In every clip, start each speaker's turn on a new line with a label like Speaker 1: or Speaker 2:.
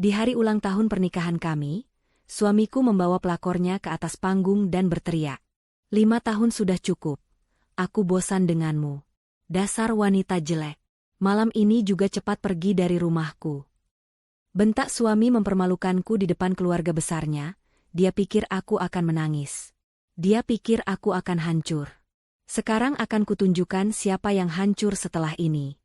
Speaker 1: Di hari ulang tahun pernikahan kami, suamiku membawa pelakornya ke atas panggung dan berteriak, 5 tahun sudah cukup. Aku bosan denganmu. Dasar wanita jelek. Malam ini juga cepat pergi dari rumahku. Bentak suami mempermalukanku di depan keluarga besarnya. Dia pikir aku akan menangis. Dia pikir aku akan hancur. Sekarang akan kutunjukkan siapa yang hancur setelah ini.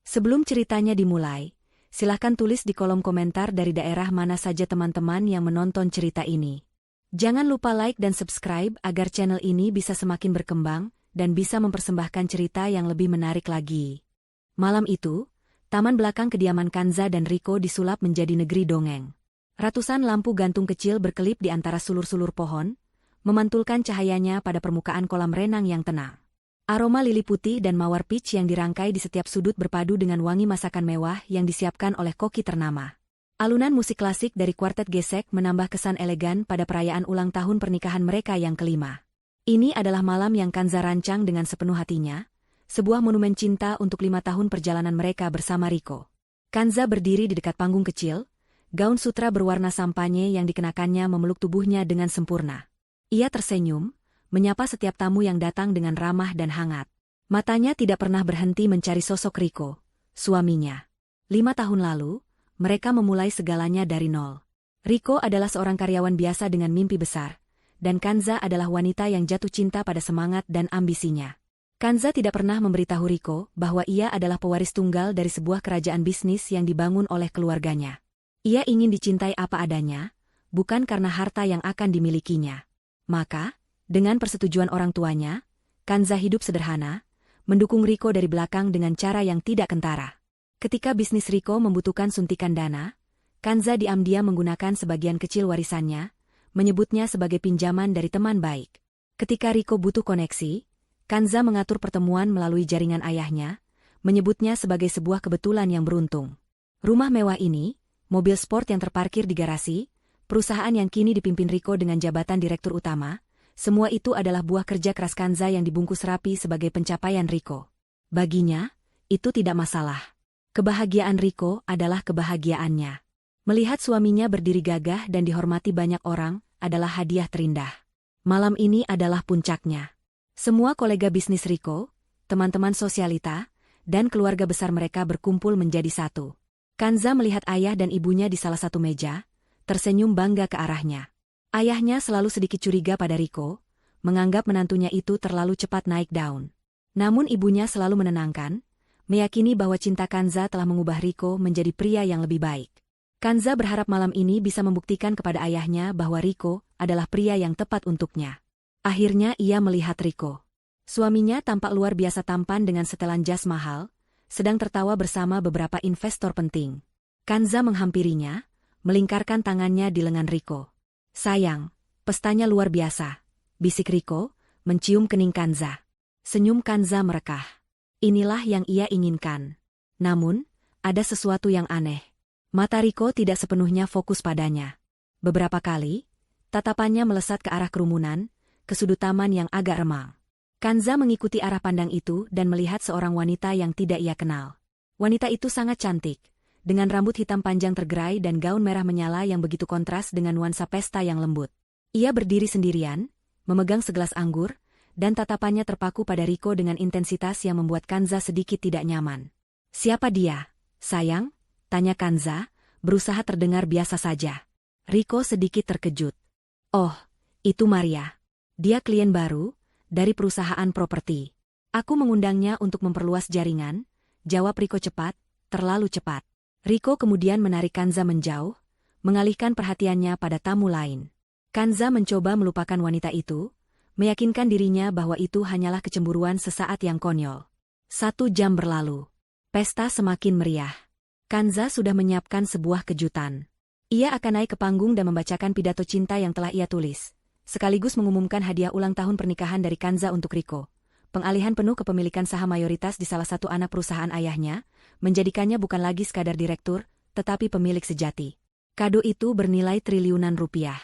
Speaker 1: Sebelum ceritanya dimulai, silahkan tulis di kolom komentar dari daerah mana saja teman-teman yang menonton cerita ini. Jangan lupa like dan subscribe agar channel ini bisa semakin berkembang dan bisa mempersembahkan cerita yang lebih menarik lagi. Malam itu, taman belakang kediaman Kanza dan Riko disulap menjadi negeri dongeng. Ratusan lampu gantung kecil berkelip di antara sulur-sulur pohon, memantulkan cahayanya pada permukaan kolam renang yang tenang. Aroma lili putih dan mawar peach yang dirangkai di setiap sudut berpadu dengan wangi masakan mewah yang disiapkan oleh koki ternama. Alunan musik klasik dari kuartet gesek menambah kesan elegan pada perayaan ulang tahun pernikahan mereka yang kelima. Ini adalah malam yang Kanza rancang dengan sepenuh hatinya, sebuah monumen cinta untuk 5 tahun perjalanan mereka bersama Riko. Kanza berdiri di dekat panggung kecil, gaun sutra berwarna sampanye yang dikenakannya memeluk tubuhnya dengan sempurna. Ia tersenyum, menyapa setiap tamu yang datang dengan ramah dan hangat. Matanya tidak pernah berhenti mencari sosok Riko, suaminya. 5 tahun lalu, mereka memulai segalanya dari nol. Riko adalah seorang karyawan biasa dengan mimpi besar, dan Kanza adalah wanita yang jatuh cinta pada semangat dan ambisinya. Kanza tidak pernah memberitahu Riko bahwa ia adalah pewaris tunggal dari sebuah kerajaan bisnis yang dibangun oleh keluarganya. Ia ingin dicintai apa adanya, bukan karena harta yang akan dimilikinya. Maka, dengan persetujuan orang tuanya, Kanza hidup sederhana, mendukung Riko dari belakang dengan cara yang tidak kentara. Ketika bisnis Riko membutuhkan suntikan dana, Kanza diam-diam menggunakan sebagian kecil warisannya, menyebutnya sebagai pinjaman dari teman baik. Ketika Riko butuh koneksi, Kanza mengatur pertemuan melalui jaringan ayahnya, menyebutnya sebagai sebuah kebetulan yang beruntung. Rumah mewah ini, mobil sport yang terparkir di garasi, perusahaan yang kini dipimpin Riko dengan jabatan direktur utama, semua itu adalah buah kerja keras Kanza yang dibungkus rapi sebagai pencapaian Riko. Baginya, itu tidak masalah. Kebahagiaan Riko adalah kebahagiaannya. Melihat suaminya berdiri gagah dan dihormati banyak orang adalah hadiah terindah. Malam ini adalah puncaknya. Semua kolega bisnis Riko, teman-teman sosialita, dan keluarga besar mereka berkumpul menjadi satu. Kanza melihat ayah dan ibunya di salah satu meja, tersenyum bangga ke arahnya. Ayahnya selalu sedikit curiga pada Riko, menganggap menantunya itu terlalu cepat naik daun. Namun ibunya selalu menenangkan, meyakini bahwa cinta Kanza telah mengubah Riko menjadi pria yang lebih baik. Kanza berharap malam ini bisa membuktikan kepada ayahnya bahwa Riko adalah pria yang tepat untuknya. Akhirnya ia melihat Riko. Suaminya tampak luar biasa tampan dengan setelan jas mahal, sedang tertawa bersama beberapa investor penting. Kanza menghampirinya, melingkarkan tangannya di lengan Riko. Sayang, pestanya luar biasa, bisik Riko, mencium kening Kanza. Senyum Kanza merekah. Inilah yang ia inginkan. Namun, ada sesuatu yang aneh. Mata Riko tidak sepenuhnya fokus padanya. Beberapa kali, tatapannya melesat ke arah kerumunan, ke sudut taman yang agak remang. Kanza mengikuti arah pandang itu dan melihat seorang wanita yang tidak ia kenal. Wanita itu sangat cantik, dengan rambut hitam panjang tergerai dan gaun merah menyala yang begitu kontras dengan nuansa pesta yang lembut. Ia berdiri sendirian, memegang segelas anggur, dan tatapannya terpaku pada Riko dengan intensitas yang membuat Kanza sedikit tidak nyaman. "Siapa dia, sayang?" tanya Kanza, berusaha terdengar biasa saja. Riko sedikit terkejut. "Oh, itu Maria. Dia klien baru, dari perusahaan properti. Aku mengundangnya untuk memperluas jaringan," jawab Riko cepat, terlalu cepat. Riko kemudian menarik Kanza menjauh, mengalihkan perhatiannya pada tamu lain. Kanza mencoba melupakan wanita itu, meyakinkan dirinya bahwa itu hanyalah kecemburuan sesaat yang konyol. 1 jam berlalu. Pesta semakin meriah. Kanza sudah menyiapkan sebuah kejutan. Ia akan naik ke panggung dan membacakan pidato cinta yang telah ia tulis, sekaligus mengumumkan hadiah ulang tahun pernikahan dari Kanza untuk Riko. Pengalihan penuh kepemilikan saham mayoritas di salah satu anak perusahaan ayahnya, menjadikannya bukan lagi sekadar direktur, tetapi pemilik sejati. Kado itu bernilai triliunan rupiah.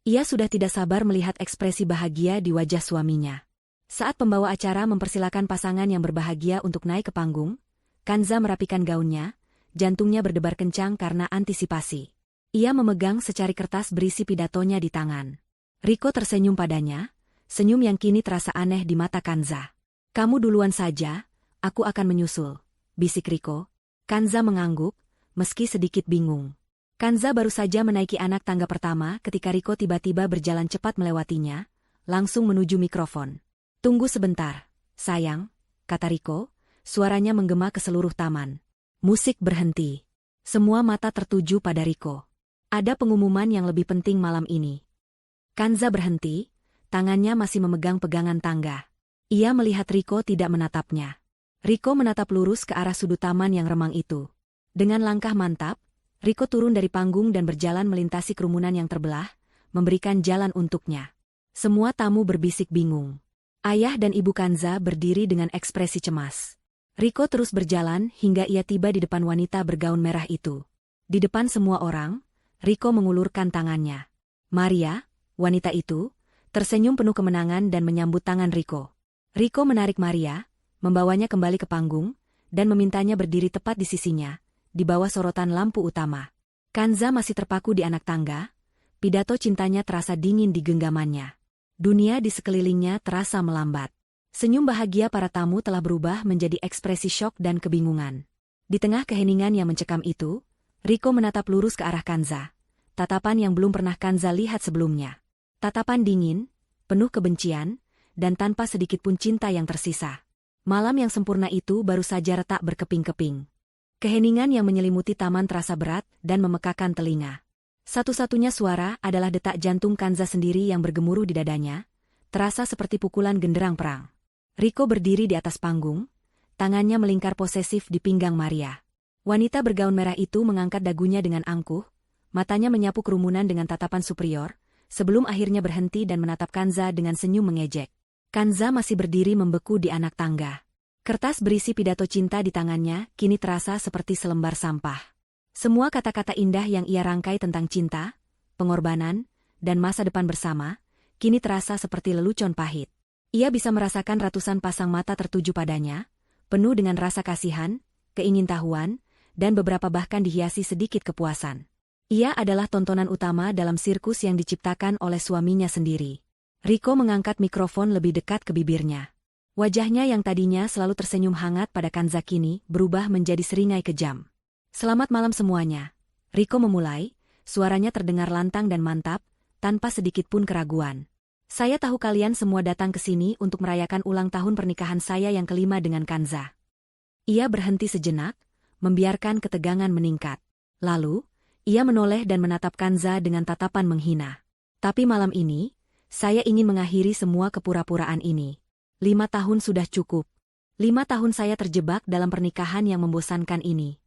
Speaker 1: Ia sudah tidak sabar melihat ekspresi bahagia di wajah suaminya. Saat pembawa acara mempersilakan pasangan yang berbahagia untuk naik ke panggung, Kanza merapikan gaunnya, jantungnya berdebar kencang karena antisipasi. Ia memegang secari kertas berisi pidatonya di tangan. Riko tersenyum padanya, senyum yang kini terasa aneh di mata Kanza. "Kamu duluan saja, aku akan menyusul," bisik Riko. Kanza mengangguk, meski sedikit bingung. Kanza baru saja menaiki anak tangga pertama ketika Riko tiba-tiba berjalan cepat melewatinya, langsung menuju mikrofon. "Tunggu sebentar, sayang," kata Riko, suaranya menggema ke seluruh taman. Musik berhenti. Semua mata tertuju pada Riko. Ada pengumuman yang lebih penting malam ini. Kanza berhenti, tangannya masih memegang pegangan tangga. Ia melihat Riko tidak menatapnya. Riko menatap lurus ke arah sudut taman yang remang itu. Dengan langkah mantap, Riko turun dari panggung dan berjalan melintasi kerumunan yang terbelah, memberikan jalan untuknya. Semua tamu berbisik bingung. Ayah dan ibu Kanza berdiri dengan ekspresi cemas. Riko terus berjalan hingga ia tiba di depan wanita bergaun merah itu. Di depan semua orang, Riko mengulurkan tangannya. Maria, wanita itu, tersenyum penuh kemenangan dan menyambut tangan Riko. Riko menarik Maria, membawanya kembali ke panggung, dan memintanya berdiri tepat di sisinya, di bawah sorotan lampu utama. Kanza masih terpaku di anak tangga, pidato cintanya terasa dingin di genggamannya. Dunia di sekelilingnya terasa melambat. Senyum bahagia para tamu telah berubah menjadi ekspresi syok dan kebingungan. Di tengah keheningan yang mencekam itu, Riko menatap lurus ke arah Kanza. Tatapan yang belum pernah Kanza lihat sebelumnya. Tatapan dingin, penuh kebencian, dan tanpa sedikit pun cinta yang tersisa. Malam yang sempurna itu baru saja retak berkeping-keping. Keheningan yang menyelimuti taman terasa berat dan memekakan telinga. Satu-satunya suara adalah detak jantung Kanza sendiri yang bergemuruh di dadanya, terasa seperti pukulan genderang perang. Riko berdiri di atas panggung, tangannya melingkar posesif di pinggang Maria. Wanita bergaun merah itu mengangkat dagunya dengan angkuh, matanya menyapu kerumunan dengan tatapan superior, sebelum akhirnya berhenti dan menatap Kanza dengan senyum mengejek. Kanza masih berdiri membeku di anak tangga. Kertas berisi pidato cinta di tangannya kini terasa seperti selembar sampah. Semua kata-kata indah yang ia rangkai tentang cinta, pengorbanan, dan masa depan bersama, kini terasa seperti lelucon pahit. Ia bisa merasakan ratusan pasang mata tertuju padanya, penuh dengan rasa kasihan, keingintahuan, dan beberapa bahkan dihiasi sedikit kepuasan. Ia adalah tontonan utama dalam sirkus yang diciptakan oleh suaminya sendiri. Riko mengangkat mikrofon lebih dekat ke bibirnya. Wajahnya yang tadinya selalu tersenyum hangat pada Kanza kini berubah menjadi seringai kejam. "Selamat malam semuanya." Riko memulai, suaranya terdengar lantang dan mantap, tanpa sedikit pun keraguan. "Saya tahu kalian semua datang ke sini untuk merayakan ulang tahun pernikahan saya yang kelima dengan Kanza." Ia berhenti sejenak, membiarkan ketegangan meningkat. Lalu, ia menoleh dan menatap Kanza dengan tatapan menghina. "Tapi malam ini, saya ingin mengakhiri semua kepura-puraan ini. 5 tahun sudah cukup. 5 tahun saya terjebak dalam pernikahan yang membosankan ini."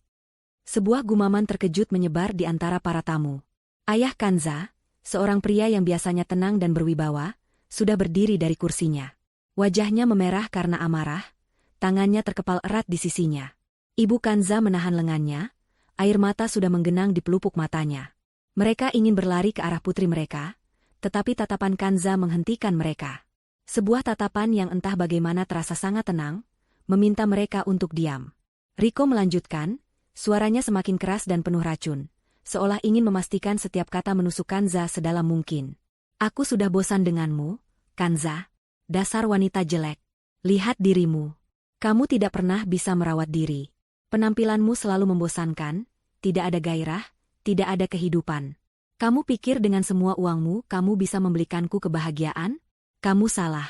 Speaker 1: Sebuah gumaman terkejut menyebar di antara para tamu. Ayah Kanza, seorang pria yang biasanya tenang dan berwibawa, sudah berdiri dari kursinya. Wajahnya memerah karena amarah, tangannya terkepal erat di sisinya. Ibu Kanza menahan lengannya, air mata sudah menggenang di pelupuk matanya. Mereka ingin berlari ke arah putri mereka, tetapi tatapan Kanza menghentikan mereka. Sebuah tatapan yang entah bagaimana terasa sangat tenang, meminta mereka untuk diam. Riko melanjutkan, suaranya semakin keras dan penuh racun, seolah ingin memastikan setiap kata menusuk Kanza sedalam mungkin. "Aku sudah bosan denganmu, Kanza. Dasar wanita jelek. Lihat dirimu. Kamu tidak pernah bisa merawat diri. Penampilanmu selalu membosankan, tidak ada gairah, tidak ada kehidupan. Kamu pikir dengan semua uangmu kamu bisa membelikanku kebahagiaan? Kamu salah."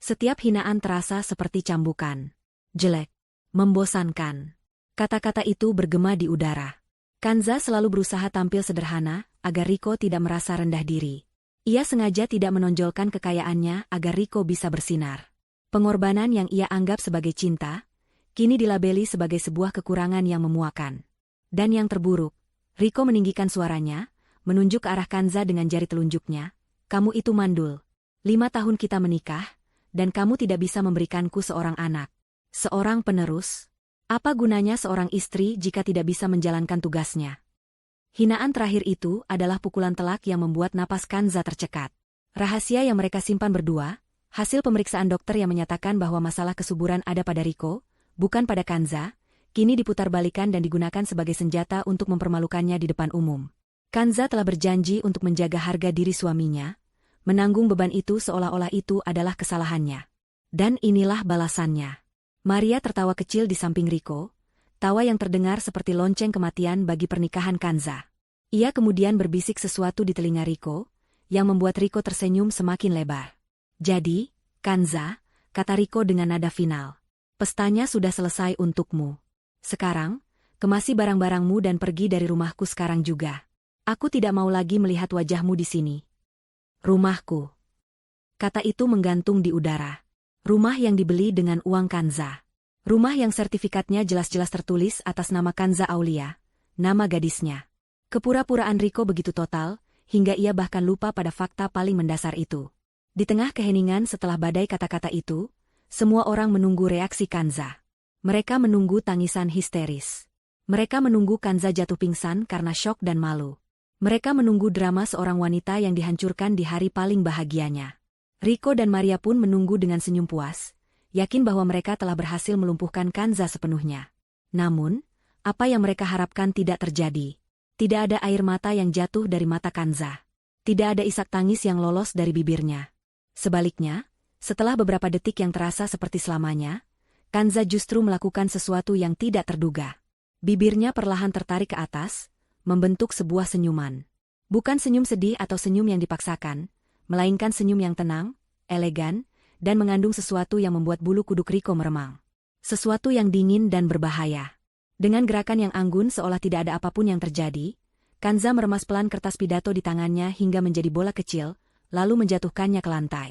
Speaker 1: Setiap hinaan terasa seperti cambukan. Jelek. Membosankan. Kata-kata itu bergema di udara. Kanza selalu berusaha tampil sederhana, agar Riko tidak merasa rendah diri. Ia sengaja tidak menonjolkan kekayaannya agar Riko bisa bersinar. Pengorbanan yang ia anggap sebagai cinta, kini dilabeli sebagai sebuah kekurangan yang memuakan. Dan yang terburuk, Riko meninggikan suaranya, menunjuk ke arah Kanza dengan jari telunjuknya. "Kamu itu mandul. 5 tahun kita menikah, dan kamu tidak bisa memberikanku seorang anak. Seorang penerus. Apa gunanya seorang istri jika tidak bisa menjalankan tugasnya?" Hinaan terakhir itu adalah pukulan telak yang membuat napas Kanza tercekat. Rahasia yang mereka simpan berdua, hasil pemeriksaan dokter yang menyatakan bahwa masalah kesuburan ada pada Riko, bukan pada Kanza, kini diputarbalikan dan digunakan sebagai senjata untuk mempermalukannya di depan umum. Kanza telah berjanji untuk menjaga harga diri suaminya, menanggung beban itu seolah-olah itu adalah kesalahannya. Dan inilah balasannya. Maria tertawa kecil di samping Riko, tawa yang terdengar seperti lonceng kematian bagi pernikahan Kanza. Ia kemudian berbisik sesuatu di telinga Riko, yang membuat Riko tersenyum semakin lebar. Jadi, Kanza, kata Riko dengan nada final, pestanya sudah selesai untukmu. Sekarang, kemasi barang-barangmu dan pergi dari rumahku sekarang juga. Aku tidak mau lagi melihat wajahmu di sini. Rumahku. Kata itu menggantung di udara. Rumah yang dibeli dengan uang Kanza. Rumah yang sertifikatnya jelas-jelas tertulis atas nama Kanza Aulia, nama gadisnya. Kepura-puraan Riko begitu total, hingga ia bahkan lupa pada fakta paling mendasar itu. Di tengah keheningan setelah badai kata-kata itu, semua orang menunggu reaksi Kanza. Mereka menunggu tangisan histeris. Mereka menunggu Kanza jatuh pingsan karena syok dan malu. Mereka menunggu drama seorang wanita yang dihancurkan di hari paling bahagianya. Riko dan Maria pun menunggu dengan senyum puas, yakin bahwa mereka telah berhasil melumpuhkan Kanza sepenuhnya. Namun, apa yang mereka harapkan tidak terjadi. Tidak ada air mata yang jatuh dari mata Kanza. Tidak ada isak tangis yang lolos dari bibirnya. Sebaliknya, setelah beberapa detik yang terasa seperti selamanya, Kanza justru melakukan sesuatu yang tidak terduga. Bibirnya perlahan tertarik ke atas, membentuk sebuah senyuman. Bukan senyum sedih atau senyum yang dipaksakan, melainkan senyum yang tenang, elegan, dan mengandung sesuatu yang membuat bulu kuduk Riko meremang. Sesuatu yang dingin dan berbahaya. Dengan gerakan yang anggun seolah tidak ada apapun yang terjadi, Kanza meremas pelan kertas pidato di tangannya hingga menjadi bola kecil, lalu menjatuhkannya ke lantai.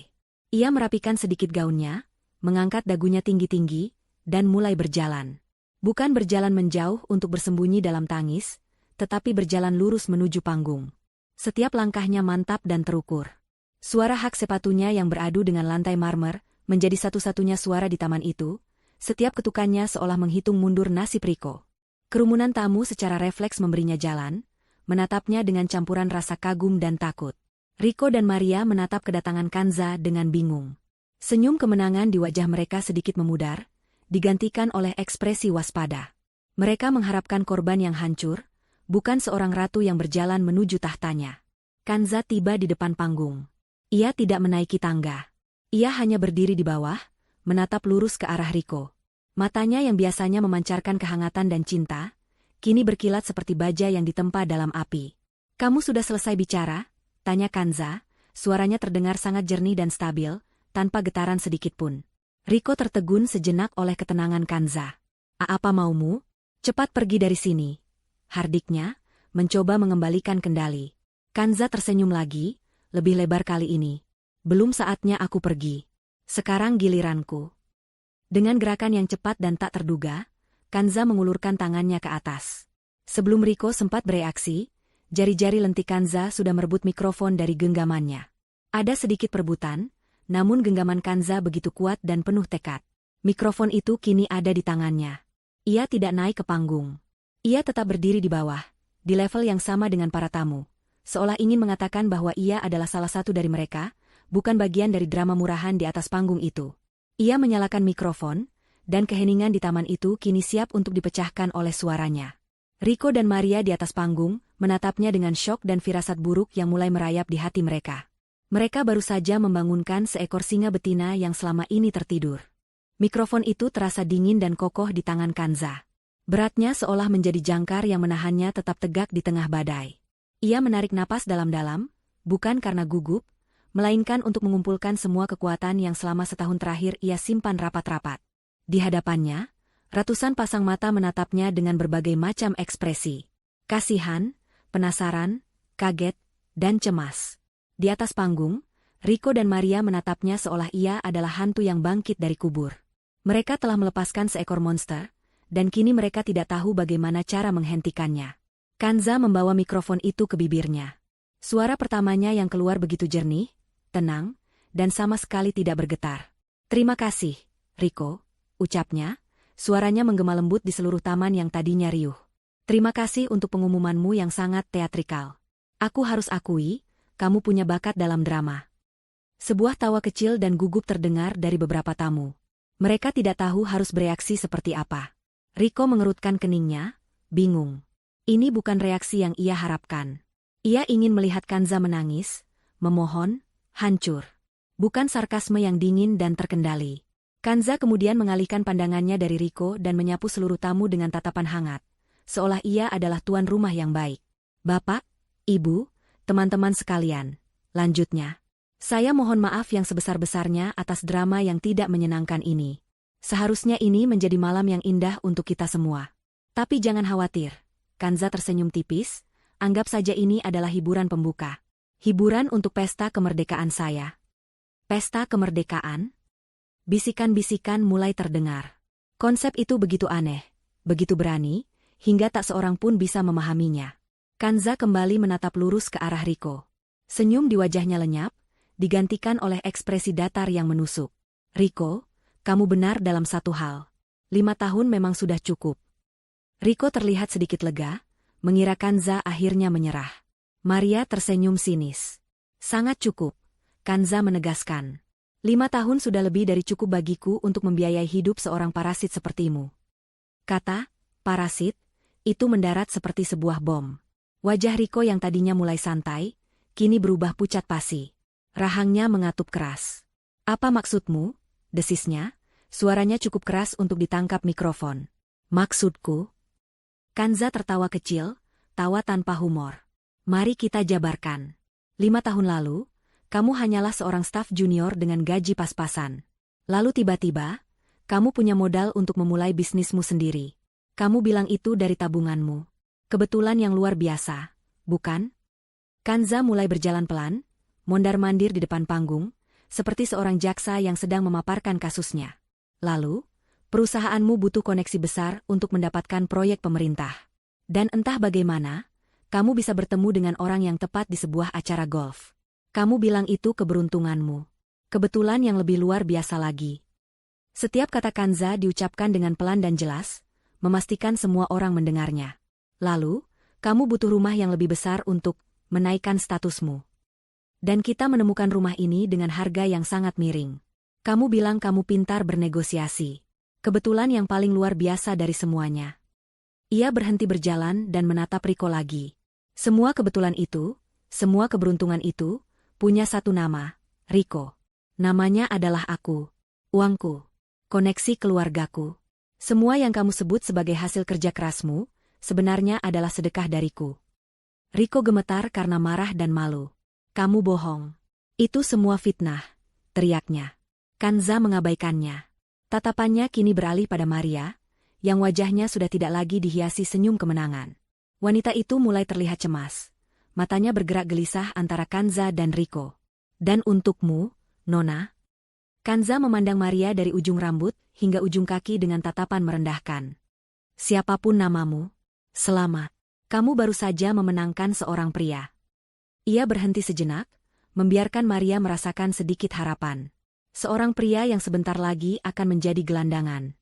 Speaker 1: Ia merapikan sedikit gaunnya, mengangkat dagunya tinggi-tinggi, dan mulai berjalan. Bukan berjalan menjauh untuk bersembunyi dalam tangis, tetapi berjalan lurus menuju panggung. Setiap langkahnya mantap dan terukur. Suara hak sepatunya yang beradu dengan lantai marmer, menjadi satu-satunya suara di taman itu, setiap ketukannya seolah menghitung mundur nasib Riko. Kerumunan tamu secara refleks memberinya jalan, menatapnya dengan campuran rasa kagum dan takut. Riko dan Maria menatap kedatangan Kanza dengan bingung. Senyum kemenangan di wajah mereka sedikit memudar, digantikan oleh ekspresi waspada. Mereka mengharapkan korban yang hancur, bukan seorang ratu yang berjalan menuju tahtanya. Kanza tiba di depan panggung. Ia tidak menaiki tangga. Ia hanya berdiri di bawah, menatap lurus ke arah Riko. Matanya yang biasanya memancarkan kehangatan dan cinta, kini berkilat seperti baja yang ditempa dalam api. "Kamu sudah selesai bicara?" tanya Kanza, suaranya terdengar sangat jernih dan stabil, tanpa getaran sedikitpun. Riko tertegun sejenak oleh ketenangan Kanza. "Apa maumu? Cepat pergi dari sini," hardiknya, mencoba mengembalikan kendali. Kanza tersenyum lagi, lebih lebar kali ini. "Belum saatnya aku pergi. Sekarang giliranku." Dengan gerakan yang cepat dan tak terduga, Kanza mengulurkan tangannya ke atas. Sebelum Riko sempat bereaksi, jari-jari lentik Kanza sudah merebut mikrofon dari genggamannya. Ada sedikit perebutan, namun genggaman Kanza begitu kuat dan penuh tekad. Mikrofon itu kini ada di tangannya. Ia tidak naik ke panggung. Ia tetap berdiri di bawah, di level yang sama dengan para tamu, seolah ingin mengatakan bahwa ia adalah salah satu dari mereka, bukan bagian dari drama murahan di atas panggung itu. Ia menyalakan mikrofon, dan keheningan di taman itu kini siap untuk dipecahkan oleh suaranya. Riko dan Maria di atas panggung, menatapnya dengan syok dan firasat buruk yang mulai merayap di hati mereka. Mereka baru saja membangunkan seekor singa betina yang selama ini tertidur. Mikrofon itu terasa dingin dan kokoh di tangan Kanza. Beratnya seolah menjadi jangkar yang menahannya tetap tegak di tengah badai. Ia menarik napas dalam-dalam, bukan karena gugup, melainkan untuk mengumpulkan semua kekuatan yang selama setahun terakhir ia simpan rapat-rapat. Di hadapannya, ratusan pasang mata menatapnya dengan berbagai macam ekspresi. Kasihan, penasaran, kaget, dan cemas. Di atas panggung, Riko dan Maria menatapnya seolah ia adalah hantu yang bangkit dari kubur. Mereka telah melepaskan seekor monster, dan kini mereka tidak tahu bagaimana cara menghentikannya. Kanza membawa mikrofon itu ke bibirnya. Suara pertamanya yang keluar begitu jernih, tenang, dan sama sekali tidak bergetar. "Terima kasih, Riko," ucapnya, suaranya menggema lembut di seluruh taman yang tadinya riuh. "Terima kasih untuk pengumumanmu yang sangat teatrikal. Aku harus akui, kamu punya bakat dalam drama." Sebuah tawa kecil dan gugup terdengar dari beberapa tamu. Mereka tidak tahu harus bereaksi seperti apa. Riko mengerutkan keningnya, bingung. Ini bukan reaksi yang ia harapkan. Ia ingin melihat Kanza menangis, memohon, hancur. Bukan sarkasme yang dingin dan terkendali. Kanza kemudian mengalihkan pandangannya dari Riko dan menyapu seluruh tamu dengan tatapan hangat, seolah ia adalah tuan rumah yang baik. Bapak, Ibu, teman-teman sekalian, lanjutnya. Saya mohon maaf yang sebesar-besarnya atas drama yang tidak menyenangkan ini. Seharusnya ini menjadi malam yang indah untuk kita semua. Tapi jangan khawatir, Kanza tersenyum tipis, anggap saja ini adalah hiburan pembuka. Hiburan untuk pesta kemerdekaan saya. Pesta kemerdekaan? Bisikan-bisikan mulai terdengar. Konsep itu begitu aneh, begitu berani, hingga tak seorang pun bisa memahaminya. Kanza kembali menatap lurus ke arah Riko. Senyum di wajahnya lenyap, digantikan oleh ekspresi datar yang menusuk. Riko, kamu benar dalam satu hal. 5 tahun memang sudah cukup. Riko terlihat sedikit lega, mengira Kanza akhirnya menyerah. Maria tersenyum sinis. Sangat cukup, Kanza menegaskan. 5 tahun sudah lebih dari cukup bagiku untuk membiayai hidup seorang parasit sepertimu. Kata, parasit, itu mendarat seperti sebuah bom. Wajah Riko yang tadinya mulai santai, kini berubah pucat pasi. Rahangnya mengatup keras. Apa maksudmu? Desisnya, suaranya cukup keras untuk ditangkap mikrofon. Maksudku? Kanza tertawa kecil, tawa tanpa humor. Mari kita jabarkan. 5 tahun lalu, kamu hanyalah seorang staf junior dengan gaji pas-pasan. Lalu tiba-tiba, kamu punya modal untuk memulai bisnismu sendiri. Kamu bilang itu dari tabunganmu. Kebetulan yang luar biasa, bukan? Kanza mulai berjalan pelan, mondar-mandir di depan panggung, seperti seorang jaksa yang sedang memaparkan kasusnya. Lalu, perusahaanmu butuh koneksi besar untuk mendapatkan proyek pemerintah. Dan entah bagaimana, kamu bisa bertemu dengan orang yang tepat di sebuah acara golf. Kamu bilang itu keberuntunganmu. Kebetulan yang lebih luar biasa lagi. Setiap kata Kanza diucapkan dengan pelan dan jelas, memastikan semua orang mendengarnya. Lalu, kamu butuh rumah yang lebih besar untuk menaikkan statusmu. Dan kita menemukan rumah ini dengan harga yang sangat miring. Kamu bilang kamu pintar bernegosiasi. Kebetulan yang paling luar biasa dari semuanya. Ia berhenti berjalan dan menatap Riko lagi. Semua kebetulan itu, semua keberuntungan itu, punya satu nama, Riko. Namanya adalah aku, uangku, koneksi keluargaku. Semua yang kamu sebut sebagai hasil kerja kerasmu, sebenarnya adalah sedekah dariku. Riko gemetar karena marah dan malu. Kamu bohong. Itu semua fitnah, teriaknya. Kanza mengabaikannya. Tatapannya kini beralih pada Maria, yang wajahnya sudah tidak lagi dihiasi senyum kemenangan. Wanita itu mulai terlihat cemas. Matanya bergerak gelisah antara Kanza dan Riko. Dan untukmu, Nona? Kanza memandang Maria dari ujung rambut hingga ujung kaki dengan tatapan merendahkan. Siapapun namamu, selamat. Kamu baru saja memenangkan seorang pria. Ia berhenti sejenak, membiarkan Maria merasakan sedikit harapan. Seorang pria yang sebentar lagi akan menjadi gelandangan.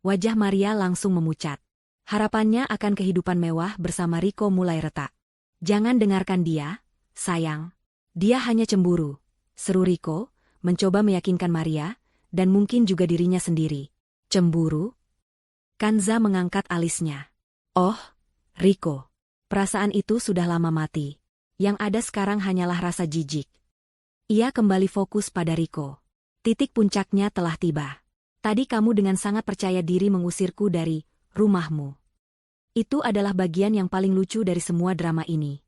Speaker 1: Wajah Maria langsung memucat. Harapannya akan kehidupan mewah bersama Riko mulai retak. Jangan dengarkan dia, sayang. Dia hanya cemburu, seru Riko, mencoba meyakinkan Maria, dan mungkin juga dirinya sendiri. Cemburu? Kanza mengangkat alisnya. Oh, Riko. Perasaan itu sudah lama mati. Yang ada sekarang hanyalah rasa jijik. Ia kembali fokus pada Riko. Titik puncaknya telah tiba. Tadi kamu dengan sangat percaya diri mengusirku dari rumahmu. Itu adalah bagian yang paling lucu dari semua drama ini.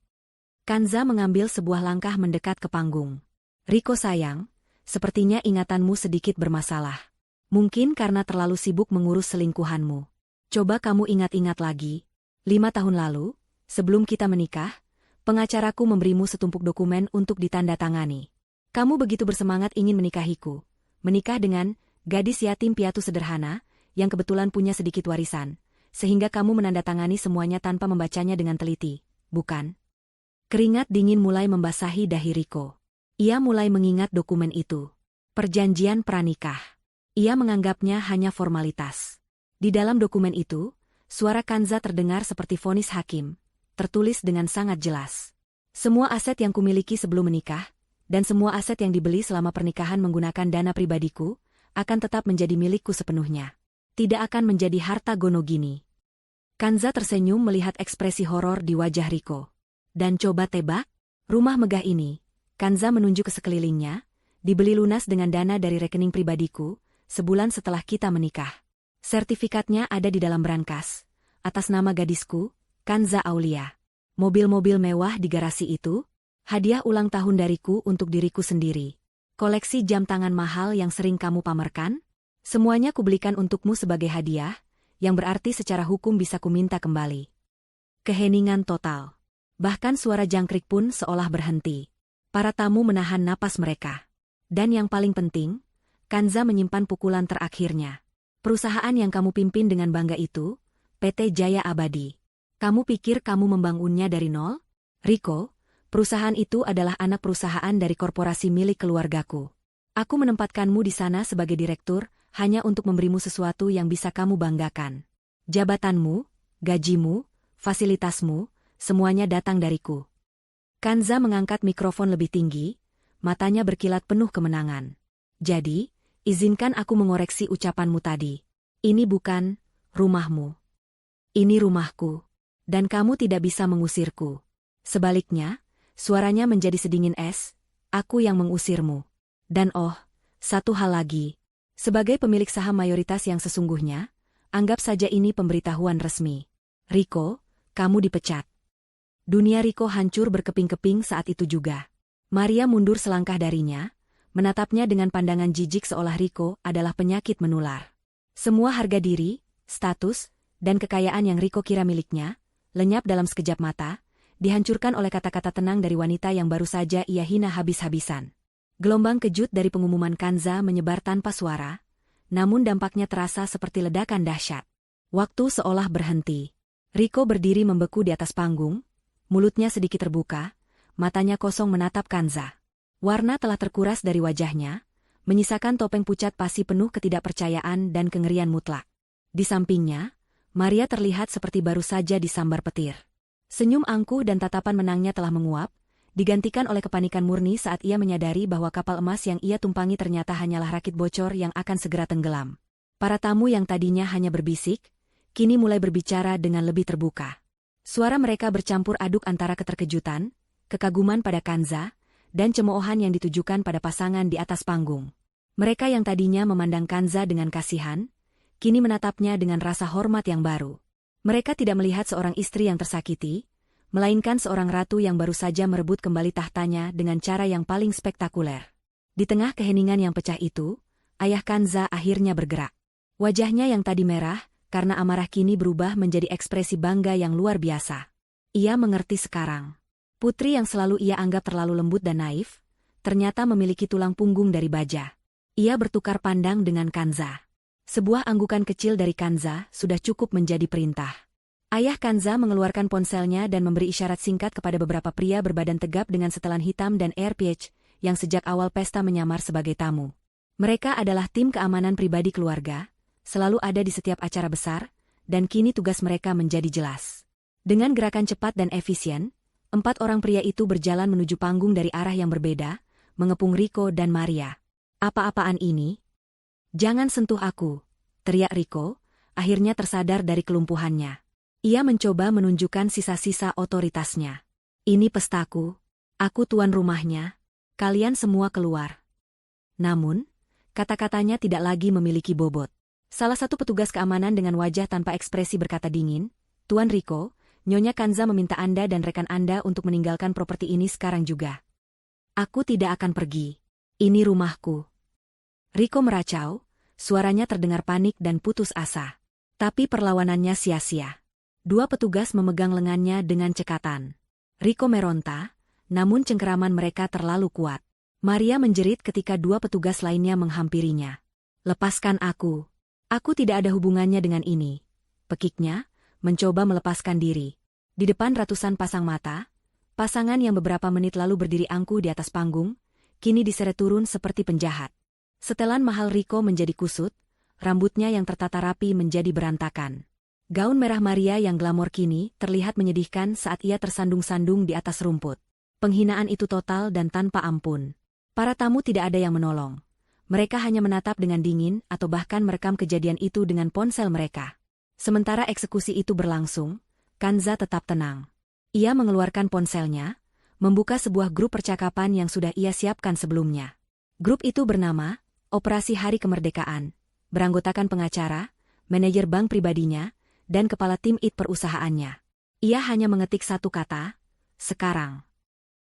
Speaker 1: Kanza mengambil sebuah langkah mendekat ke panggung. Riko sayang, sepertinya ingatanmu sedikit bermasalah. Mungkin karena terlalu sibuk mengurus selingkuhanmu. Coba kamu ingat-ingat lagi. 5 tahun lalu, sebelum kita menikah, pengacaraku memberimu setumpuk dokumen untuk ditandatangani. Kamu begitu bersemangat ingin menikahiku. Menikah dengan gadis yatim piatu sederhana, yang kebetulan punya sedikit warisan. Sehingga kamu menandatangani semuanya tanpa membacanya dengan teliti, bukan? Keringat dingin mulai membasahi dahi Riko. Ia mulai mengingat dokumen itu. Perjanjian pranikah. Ia menganggapnya hanya formalitas. Di dalam dokumen itu, suara Kanza terdengar seperti vonis hakim, tertulis dengan sangat jelas. Semua aset yang kumiliki sebelum menikah, dan semua aset yang dibeli selama pernikahan menggunakan dana pribadiku, akan tetap menjadi milikku sepenuhnya. Tidak akan menjadi harta Gonogini. Kanza tersenyum melihat ekspresi horor di wajah Riko. Dan coba tebak, rumah megah ini, Kanza menunjuk ke sekelilingnya, dibeli lunas dengan dana dari rekening pribadiku, sebulan setelah kita menikah. Sertifikatnya ada di dalam brankas, atas nama gadisku, Kanza Aulia. Mobil-mobil mewah di garasi itu, hadiah ulang tahun dariku untuk diriku sendiri. Koleksi jam tangan mahal yang sering kamu pamerkan, semuanya kubelikan untukmu sebagai hadiah, yang berarti secara hukum bisa kuminta kembali. Keheningan total. Bahkan suara jangkrik pun seolah berhenti. Para tamu menahan napas mereka. Dan yang paling penting, Kanza menyimpan pukulan terakhirnya. Perusahaan yang kamu pimpin dengan bangga itu, PT Jaya Abadi. Kamu pikir kamu membangunnya dari nol? Riko, perusahaan itu adalah anak perusahaan dari korporasi milik keluargaku. Aku menempatkanmu di sana sebagai direktur, hanya untuk memberimu sesuatu yang bisa kamu banggakan. Jabatanmu, gajimu, fasilitasmu, semuanya datang dariku. Kanza mengangkat mikrofon lebih tinggi, matanya berkilat penuh kemenangan. Jadi, izinkan aku mengoreksi ucapanmu tadi. Ini bukan rumahmu. Ini rumahku. Dan kamu tidak bisa mengusirku. Sebaliknya, suaranya menjadi sedingin es, aku yang mengusirmu. Dan satu hal lagi. Sebagai pemilik saham mayoritas yang sesungguhnya, anggap saja ini pemberitahuan resmi. Riko, kamu dipecat. Dunia Riko hancur berkeping-keping saat itu juga. Maria mundur selangkah darinya, menatapnya dengan pandangan jijik seolah Riko adalah penyakit menular. Semua harga diri, status, dan kekayaan yang Riko kira miliknya, lenyap dalam sekejap mata, dihancurkan oleh kata-kata tenang dari wanita yang baru saja ia hina habis-habisan. Gelombang kejut dari pengumuman Kanza menyebar tanpa suara, namun dampaknya terasa seperti ledakan dahsyat. Waktu seolah berhenti. Riko berdiri membeku di atas panggung, mulutnya sedikit terbuka, matanya kosong menatap Kanza. Warna telah terkuras dari wajahnya, menyisakan topeng pucat pasi penuh ketidakpercayaan dan kengerian mutlak. Di sampingnya, Maria terlihat seperti baru saja disambar petir. Senyum angkuh dan tatapan menangnya telah menguap, digantikan oleh kepanikan murni saat ia menyadari bahwa kapal emas yang ia tumpangi ternyata hanyalah rakit bocor yang akan segera tenggelam. Para tamu yang tadinya hanya berbisik, kini mulai berbicara dengan lebih terbuka. Suara mereka bercampur aduk antara keterkejutan, kekaguman pada Kanza, dan cemoohan yang ditujukan pada pasangan di atas panggung. Mereka yang tadinya memandang Kanza dengan kasihan, kini menatapnya dengan rasa hormat yang baru. Mereka tidak melihat seorang istri yang tersakiti, melainkan seorang ratu yang baru saja merebut kembali tahtanya dengan cara yang paling spektakuler. Di tengah keheningan yang pecah itu, ayah Kanza akhirnya bergerak. Wajahnya yang tadi merah, karena amarah kini berubah menjadi ekspresi bangga yang luar biasa. Ia mengerti sekarang. Putri yang selalu ia anggap terlalu lembut dan naif, ternyata memiliki tulang punggung dari baja. Ia bertukar pandang dengan Kanza. Sebuah anggukan kecil dari Kanza sudah cukup menjadi perintah. Ayah Kanza mengeluarkan ponselnya dan memberi isyarat singkat kepada beberapa pria berbadan tegap dengan setelan hitam dan AirPH, yang sejak awal pesta menyamar sebagai tamu. Mereka adalah tim keamanan pribadi keluarga, selalu ada di setiap acara besar, dan kini tugas mereka menjadi jelas. Dengan gerakan cepat dan efisien, 4 orang pria itu berjalan menuju panggung dari arah yang berbeda, mengepung Riko dan Maria. Apa-apaan ini? Jangan sentuh aku, teriak Riko, akhirnya tersadar dari kelumpuhannya. Ia mencoba menunjukkan sisa-sisa otoritasnya. Ini pestaku, aku tuan rumahnya, kalian semua keluar. Namun, kata-katanya tidak lagi memiliki bobot. Salah satu petugas keamanan dengan wajah tanpa ekspresi berkata dingin, Tuan Riko, Nyonya Kanza meminta Anda dan rekan Anda untuk meninggalkan properti ini sekarang juga. Aku tidak akan pergi. Ini rumahku. Riko meracau, suaranya terdengar panik dan putus asa. Tapi perlawanannya sia-sia. 2 petugas memegang lengannya dengan cekatan. Riko meronta, namun cengkeraman mereka terlalu kuat. Maria menjerit ketika 2 petugas lainnya menghampirinya. Lepaskan aku. Aku tidak ada hubungannya dengan ini. Pekiknya, mencoba melepaskan diri. Di depan ratusan pasang mata, pasangan yang beberapa menit lalu berdiri angkuh di atas panggung, kini diseret turun seperti penjahat. Setelan mahal Riko menjadi kusut, rambutnya yang tertata rapi menjadi berantakan. Gaun merah Maria yang glamor kini terlihat menyedihkan saat ia tersandung-sandung di atas rumput. Penghinaan itu total dan tanpa ampun. Para tamu tidak ada yang menolong. Mereka hanya menatap dengan dingin atau bahkan merekam kejadian itu dengan ponsel mereka. Sementara eksekusi itu berlangsung, Kanza tetap tenang. Ia mengeluarkan ponselnya, membuka sebuah grup percakapan yang sudah ia siapkan sebelumnya. Grup itu bernama Operasi Hari Kemerdekaan, beranggotakan pengacara, manajer bank pribadinya, dan kepala tim IT perusahaannya. Ia hanya mengetik satu kata, sekarang.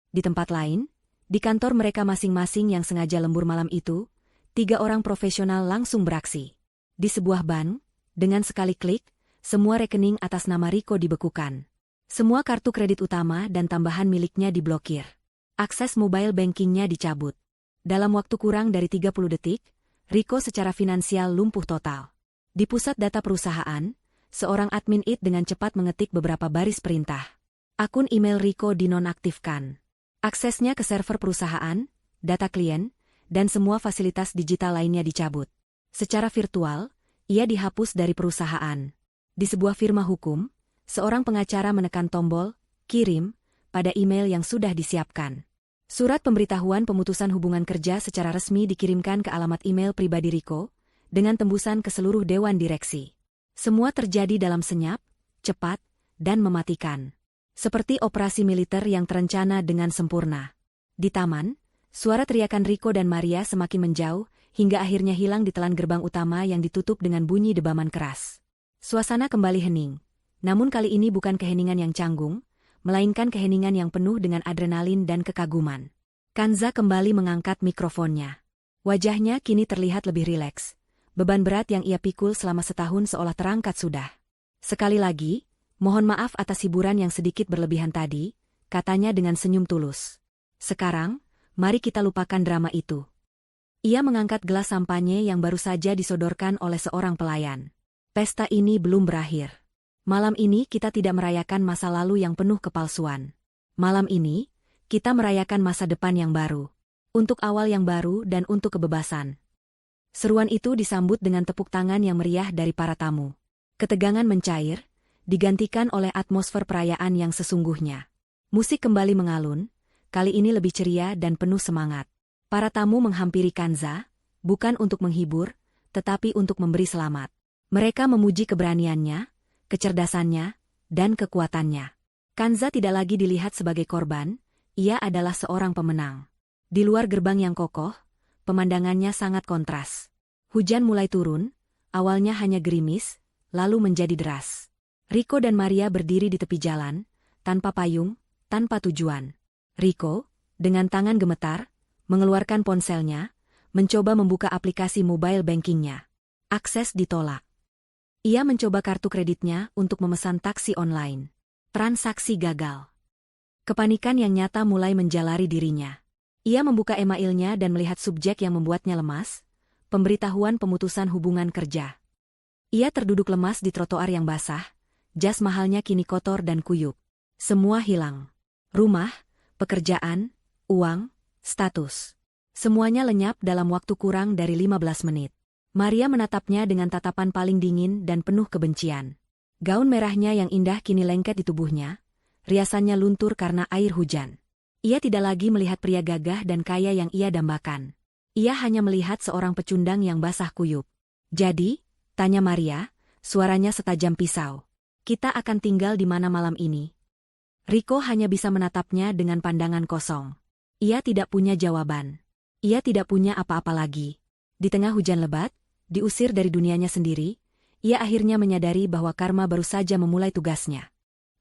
Speaker 1: Di tempat lain, di kantor mereka masing-masing yang sengaja lembur malam itu, 3 orang profesional langsung beraksi. Di sebuah bank, dengan sekali klik, semua rekening atas nama Riko dibekukan. Semua kartu kredit utama dan tambahan miliknya diblokir. Akses mobile bankingnya dicabut. Dalam waktu kurang dari 30 detik, Riko secara finansial lumpuh total. Di pusat data perusahaan, seorang admin IT dengan cepat mengetik beberapa baris perintah. Akun email Riko dinonaktifkan. Aksesnya ke server perusahaan, data klien, dan semua fasilitas digital lainnya dicabut. Secara virtual, ia dihapus dari perusahaan. Di sebuah firma hukum, seorang pengacara menekan tombol "Kirim" pada email yang sudah disiapkan. Surat pemberitahuan pemutusan hubungan kerja secara resmi dikirimkan ke alamat email pribadi Riko, dengan tembusan ke seluruh dewan direksi. Semua terjadi dalam senyap, cepat, dan mematikan. Seperti operasi militer yang terencana dengan sempurna. Di taman, suara teriakan Riko dan Maria semakin menjauh, hingga akhirnya hilang di telan gerbang utama yang ditutup dengan bunyi debaman keras. Suasana kembali hening. Namun kali ini bukan keheningan yang canggung, melainkan keheningan yang penuh dengan adrenalin dan kekaguman. Kanza kembali mengangkat mikrofonnya. Wajahnya kini terlihat lebih rileks. Beban berat yang ia pikul selama setahun seolah terangkat sudah. Sekali lagi, mohon maaf atas hiburan yang sedikit berlebihan tadi, katanya dengan senyum tulus. Sekarang, mari kita lupakan drama itu. Ia mengangkat gelas sampanye yang baru saja disodorkan oleh seorang pelayan. Pesta ini belum berakhir. Malam ini kita tidak merayakan masa lalu yang penuh kepalsuan. Malam ini, kita merayakan masa depan yang baru. Untuk awal yang baru dan untuk kebebasan. Seruan itu disambut dengan tepuk tangan yang meriah dari para tamu. Ketegangan mencair, digantikan oleh atmosfer perayaan yang sesungguhnya. Musik kembali mengalun, kali ini lebih ceria dan penuh semangat. Para tamu menghampiri Kanza, bukan untuk menghibur, tetapi untuk memberi selamat. Mereka memuji keberaniannya, kecerdasannya, dan kekuatannya. Kanza tidak lagi dilihat sebagai korban, ia adalah seorang pemenang. Di luar gerbang yang kokoh, pemandangannya sangat kontras. Hujan mulai turun, awalnya hanya gerimis, lalu menjadi deras. Riko dan Maria berdiri di tepi jalan, tanpa payung, tanpa tujuan. Riko, dengan tangan gemetar, mengeluarkan ponselnya, mencoba membuka aplikasi mobile bankingnya. Akses ditolak. Ia mencoba kartu kreditnya untuk memesan taksi online. Transaksi gagal. Kepanikan yang nyata mulai menjalari dirinya. Ia membuka emailnya dan melihat subjek yang membuatnya lemas, pemberitahuan pemutusan hubungan kerja. Ia terduduk lemas di trotoar yang basah, jas mahalnya kini kotor dan kuyup. Semua hilang. Rumah, pekerjaan, uang, status. Semuanya lenyap dalam waktu kurang dari 15 menit. Maria menatapnya dengan tatapan paling dingin dan penuh kebencian. Gaun merahnya yang indah kini lengket di tubuhnya, riasannya luntur karena air hujan. Ia tidak lagi melihat pria gagah dan kaya yang ia dambakan. Ia hanya melihat seorang pecundang yang basah kuyup. Jadi, tanya Maria, suaranya setajam pisau. Kita akan tinggal di mana malam ini? Riko hanya bisa menatapnya dengan pandangan kosong. Ia tidak punya jawaban. Ia tidak punya apa-apa lagi. Di tengah hujan lebat, diusir dari dunianya sendiri, ia akhirnya menyadari bahwa karma baru saja memulai tugasnya.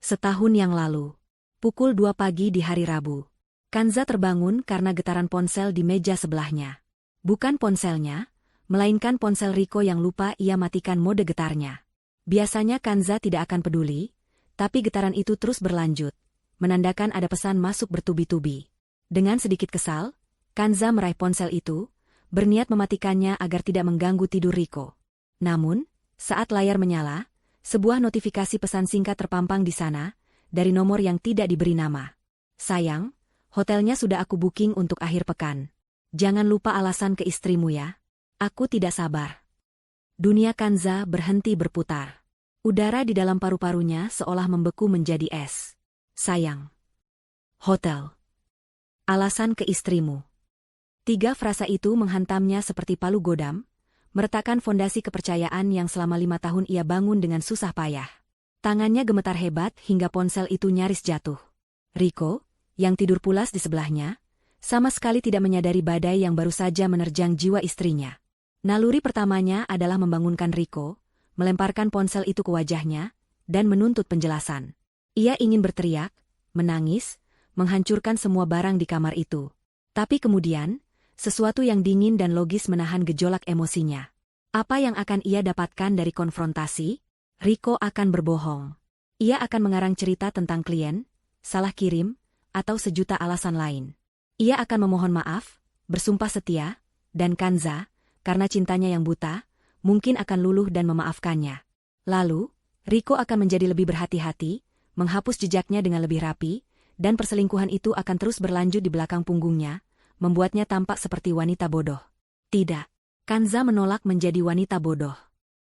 Speaker 1: Setahun yang lalu, pukul 2 pagi di hari Rabu. Kanza terbangun karena getaran ponsel di meja sebelahnya. Bukan ponselnya, melainkan ponsel Riko yang lupa ia matikan mode getarnya. Biasanya Kanza tidak akan peduli, tapi getaran itu terus berlanjut, menandakan ada pesan masuk bertubi-tubi. Dengan sedikit kesal, Kanza meraih ponsel itu, berniat mematikannya agar tidak mengganggu tidur Riko. Namun, saat layar menyala, sebuah notifikasi pesan singkat terpampang di sana, dari nomor yang tidak diberi nama. Sayang, hotelnya sudah aku booking untuk akhir pekan. Jangan lupa alasan ke istrimu ya. Aku tidak sabar. Dunia Kanza berhenti berputar. Udara di dalam paru-parunya seolah membeku menjadi es. Sayang. Hotel. Alasan ke istrimu. 3 frasa itu menghantamnya seperti palu godam, meretakan fondasi kepercayaan yang selama 5 tahun ia bangun dengan susah payah. Tangannya gemetar hebat hingga ponsel itu nyaris jatuh. Riko, yang tidur pulas di sebelahnya, sama sekali tidak menyadari badai yang baru saja menerjang jiwa istrinya. Naluri pertamanya adalah membangunkan Riko, melemparkan ponsel itu ke wajahnya, dan menuntut penjelasan. Ia ingin berteriak, menangis, menghancurkan semua barang di kamar itu. Tapi kemudian, sesuatu yang dingin dan logis menahan gejolak emosinya. Apa yang akan ia dapatkan dari konfrontasi? Riko akan berbohong. Ia akan mengarang cerita tentang klien, salah kirim, atau sejuta alasan lain. Ia akan memohon maaf, bersumpah setia, dan Kanza, karena cintanya yang buta, mungkin akan luluh dan memaafkannya. Lalu, Riko akan menjadi lebih berhati-hati, menghapus jejaknya dengan lebih rapi, dan perselingkuhan itu akan terus berlanjut di belakang punggungnya, membuatnya tampak seperti wanita bodoh. Tidak. Kanza menolak menjadi wanita bodoh.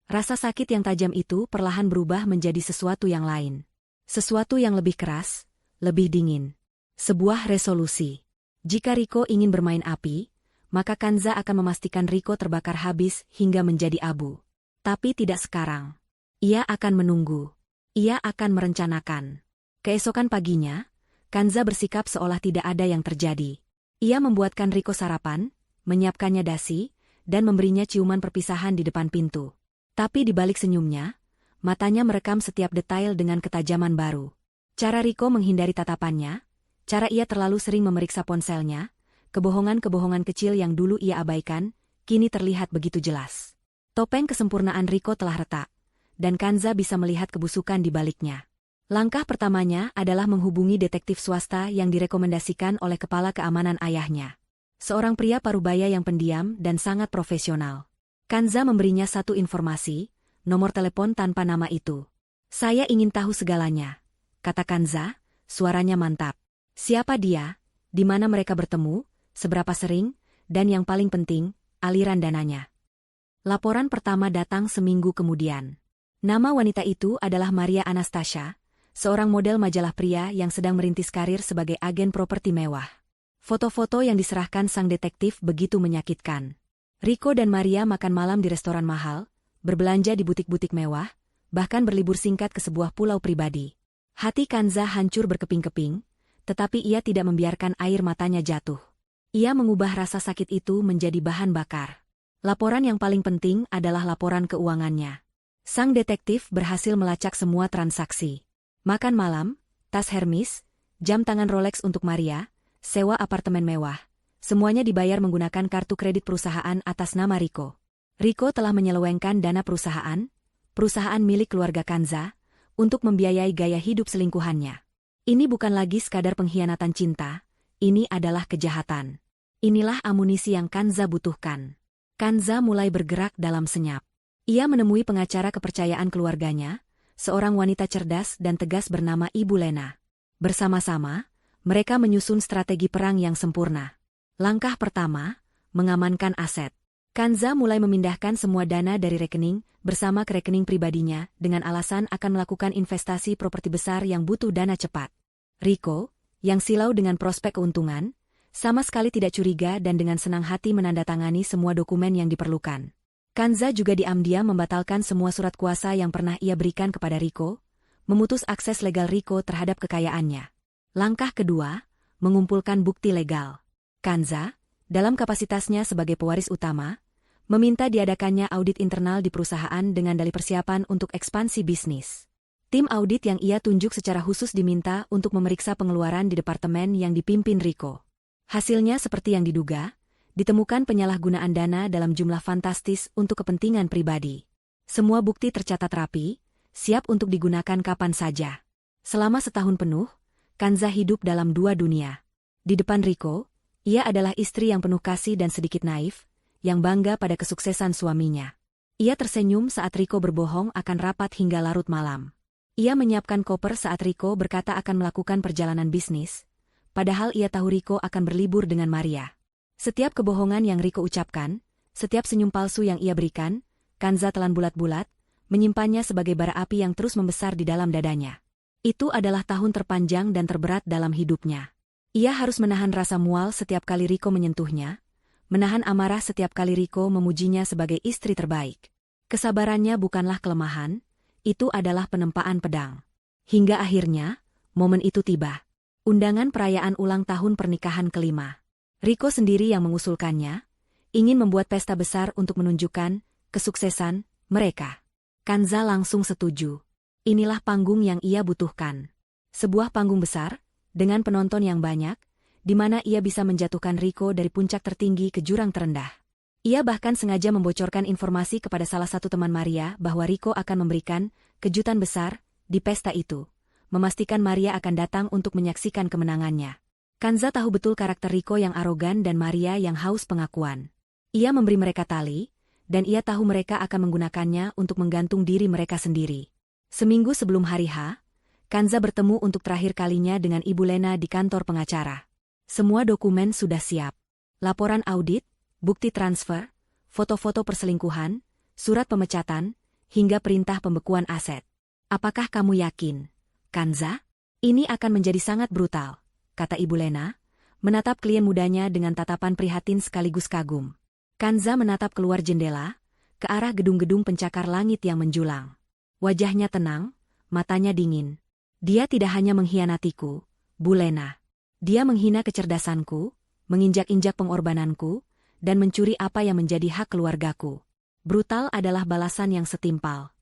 Speaker 1: Rasa sakit yang tajam itu perlahan berubah menjadi sesuatu yang lain. Sesuatu yang lebih keras, lebih dingin. Sebuah resolusi. Jika Riko ingin bermain api, maka Kanza akan memastikan Riko terbakar habis hingga menjadi abu. Tapi tidak sekarang. Ia akan menunggu. Ia akan merencanakan. Keesokan paginya, Kanza bersikap seolah tidak ada yang terjadi. Ia membuatkan Riko sarapan, menyiapkannya dasi, dan memberinya ciuman perpisahan di depan pintu. Tapi di balik senyumnya, matanya merekam setiap detail dengan ketajaman baru. Cara Riko menghindari tatapannya, cara ia terlalu sering memeriksa ponselnya, kebohongan-kebohongan kecil yang dulu ia abaikan, kini terlihat begitu jelas. Topeng kesempurnaan Riko telah retak, dan Kanza bisa melihat kebusukan di baliknya. Langkah pertamanya adalah menghubungi detektif swasta yang direkomendasikan oleh kepala keamanan ayahnya. Seorang pria parubaya yang pendiam dan sangat profesional. Kanza memberinya satu informasi, nomor telepon tanpa nama itu. "Saya ingin tahu segalanya," kata Kanza, suaranya mantap. "Siapa dia, di mana mereka bertemu, seberapa sering, dan yang paling penting, aliran dananya." Laporan pertama datang seminggu kemudian. Nama wanita itu adalah Maria Anastasia, seorang model majalah pria yang sedang merintis karir sebagai agen properti mewah. Foto-foto yang diserahkan sang detektif begitu menyakitkan. Riko dan Maria makan malam di restoran mahal, berbelanja di butik-butik mewah, bahkan berlibur singkat ke sebuah pulau pribadi. Hati Kanza hancur berkeping-keping, tetapi ia tidak membiarkan air matanya jatuh. Ia mengubah rasa sakit itu menjadi bahan bakar. Laporan yang paling penting adalah laporan keuangannya. Sang detektif berhasil melacak semua transaksi. Makan malam, tas Hermes, jam tangan Rolex untuk Maria, sewa apartemen mewah. Semuanya dibayar menggunakan kartu kredit perusahaan atas nama Riko. Riko telah menyelewengkan dana perusahaan milik keluarga Kanza, untuk membiayai gaya hidup selingkuhannya. Ini bukan lagi sekadar pengkhianatan cinta, ini adalah kejahatan. Inilah amunisi yang Kanza butuhkan. Kanza mulai bergerak dalam senyap. Ia menemui pengacara kepercayaan keluarganya, seorang wanita cerdas dan tegas bernama Ibu Lena. Bersama-sama, mereka menyusun strategi perang yang sempurna. Langkah pertama, mengamankan aset. Kanza mulai memindahkan semua dana dari rekening bersama ke rekening pribadinya dengan alasan akan melakukan investasi properti besar yang butuh dana cepat. Riko, yang silau dengan prospek keuntungan, sama sekali tidak curiga dan dengan senang hati menandatangani semua dokumen yang diperlukan. Kanza juga diam-diam membatalkan semua surat kuasa yang pernah ia berikan kepada Riko, memutus akses legal Riko terhadap kekayaannya. Langkah kedua, mengumpulkan bukti legal. Kanza, dalam kapasitasnya sebagai pewaris utama, meminta diadakannya audit internal di perusahaan dengan dalih persiapan untuk ekspansi bisnis. Tim audit yang ia tunjuk secara khusus diminta untuk memeriksa pengeluaran di departemen yang dipimpin Riko. Hasilnya seperti yang diduga, ditemukan penyalahgunaan dana dalam jumlah fantastis untuk kepentingan pribadi. Semua bukti tercatat rapi, siap untuk digunakan kapan saja. Selama setahun penuh, Kanza hidup dalam dua dunia. Di depan Riko, ia adalah istri yang penuh kasih dan sedikit naif, yang bangga pada kesuksesan suaminya. Ia tersenyum saat Riko berbohong akan rapat hingga larut malam. Ia menyiapkan koper saat Riko berkata akan melakukan perjalanan bisnis, padahal ia tahu Riko akan berlibur dengan Maria. Setiap kebohongan yang Riko ucapkan, setiap senyum palsu yang ia berikan, Kanza telan bulat-bulat, menyimpannya sebagai bara api yang terus membesar di dalam dadanya. Itu adalah tahun terpanjang dan terberat dalam hidupnya. Ia harus menahan rasa mual setiap kali Riko menyentuhnya, menahan amarah setiap kali Riko memujinya sebagai istri terbaik. Kesabarannya bukanlah kelemahan, Itu adalah penempaan pedang. Hingga akhirnya, momen itu tiba. Undangan perayaan ulang tahun pernikahan kelima. Rico sendiri yang mengusulkannya, ingin membuat pesta besar untuk menunjukkan kesuksesan mereka. Kanza langsung setuju. Inilah panggung yang ia butuhkan. Sebuah panggung besar, dengan penonton yang banyak, di mana ia bisa menjatuhkan Rico dari puncak tertinggi ke jurang terendah. Ia bahkan sengaja membocorkan informasi kepada salah satu teman Maria bahwa Rico akan memberikan kejutan besar di pesta itu, memastikan Maria akan datang untuk menyaksikan kemenangannya. Kanza tahu betul karakter Rico yang arogan dan Maria yang haus pengakuan. Ia memberi mereka tali, dan ia tahu mereka akan menggunakannya untuk menggantung diri mereka sendiri. Seminggu sebelum hari H, Kanza bertemu untuk terakhir kalinya dengan Ibu Lena di kantor pengacara. Semua dokumen sudah siap. Laporan audit, bukti transfer, foto-foto perselingkuhan, surat pemecatan, hingga perintah pembekuan aset. Apakah kamu yakin, Kanza? Ini akan menjadi sangat brutal, kata Ibu Lena, menatap klien mudanya dengan tatapan prihatin sekaligus kagum. Kanza menatap keluar jendela, ke arah gedung-gedung pencakar langit yang menjulang. Wajahnya tenang, matanya dingin. Dia tidak hanya mengkhianatiku, Bu Lena. Dia menghina kecerdasanku, menginjak-injak pengorbananku, dan mencuri apa yang menjadi hak keluargaku. Brutal adalah balasan yang setimpal.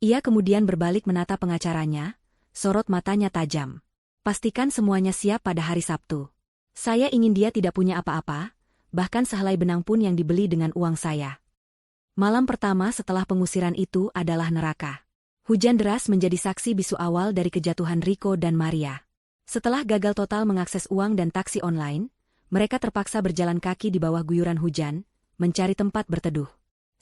Speaker 1: Ia kemudian berbalik menatap pengacaranya, sorot matanya tajam. Pastikan semuanya siap pada hari Sabtu. Saya ingin dia tidak punya apa-apa, bahkan sehelai benang pun yang dibeli dengan uang saya. Malam pertama setelah pengusiran itu adalah neraka. Hujan deras menjadi saksi bisu awal dari kejatuhan Rico dan Maria. Setelah gagal total mengakses uang dan taksi online, mereka terpaksa berjalan kaki di bawah guyuran hujan, mencari tempat berteduh.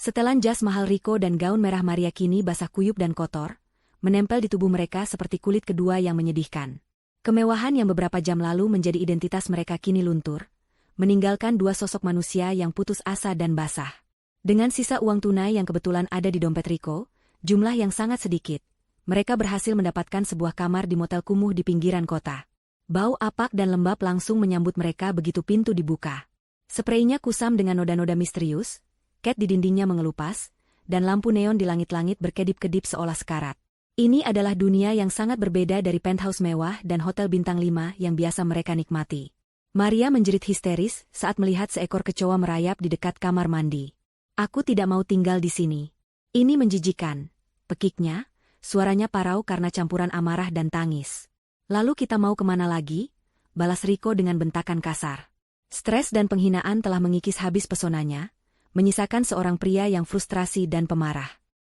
Speaker 1: Setelan jas mahal Rico dan gaun merah Maria kini basah kuyup dan kotor, menempel di tubuh mereka seperti kulit kedua yang menyedihkan. Kemewahan yang beberapa jam lalu menjadi identitas mereka kini luntur, meninggalkan dua sosok manusia yang putus asa dan basah. Dengan sisa uang tunai yang kebetulan ada di dompet Rico, jumlah yang sangat sedikit, mereka berhasil mendapatkan sebuah kamar di motel kumuh di pinggiran kota. Bau apak dan lembab langsung menyambut mereka begitu pintu dibuka. Spraynya kusam dengan noda-noda misterius, cat di dindingnya mengelupas, dan lampu neon di langit-langit berkedip-kedip seolah sekarat. Ini adalah dunia yang sangat berbeda dari penthouse mewah dan hotel bintang 5 yang biasa mereka nikmati. Maria menjerit histeris saat melihat seekor kecoa merayap di dekat kamar mandi. Aku tidak mau tinggal di sini. Ini menjijikan, pekiknya, suaranya parau karena campuran amarah dan tangis. Lalu kita mau kemana lagi? Balas Rico dengan bentakan kasar. Stres dan penghinaan telah mengikis habis pesonanya, menyisakan seorang pria yang frustrasi dan pemarah.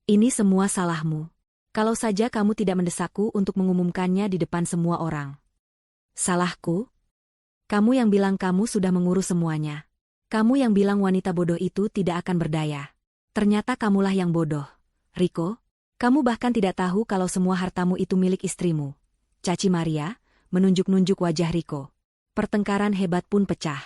Speaker 1: Ini semua salahmu. Kalau saja kamu tidak mendesakku untuk mengumumkannya di depan semua orang. Salahku? Kamu yang bilang kamu sudah mengurus semuanya. Kamu yang bilang wanita bodoh itu tidak akan berdaya. Ternyata kamulah yang bodoh, Rico. Kamu bahkan tidak tahu kalau semua hartamu itu milik istrimu. Caci Maria, menunjuk-nunjuk wajah Rico. Pertengkaran hebat pun pecah.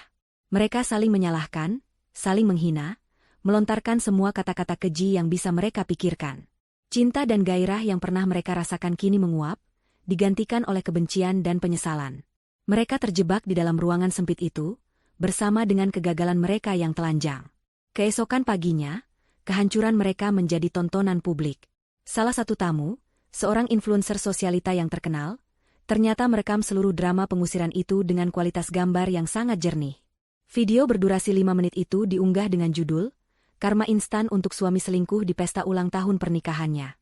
Speaker 1: Mereka saling menyalahkan, saling menghina, melontarkan semua kata-kata keji yang bisa mereka pikirkan. Cinta dan gairah yang pernah mereka rasakan kini menguap, digantikan oleh kebencian dan penyesalan. Mereka terjebak di dalam ruangan sempit itu, bersama dengan kegagalan mereka yang telanjang. Keesokan paginya, kehancuran mereka menjadi tontonan publik. Salah satu tamu, seorang influencer sosialita yang terkenal, ternyata merekam seluruh drama pengusiran itu dengan kualitas gambar yang sangat jernih. Video berdurasi 5 menit itu diunggah dengan judul, Karma Instan untuk Suami Selingkuh di Pesta Ulang Tahun Pernikahannya.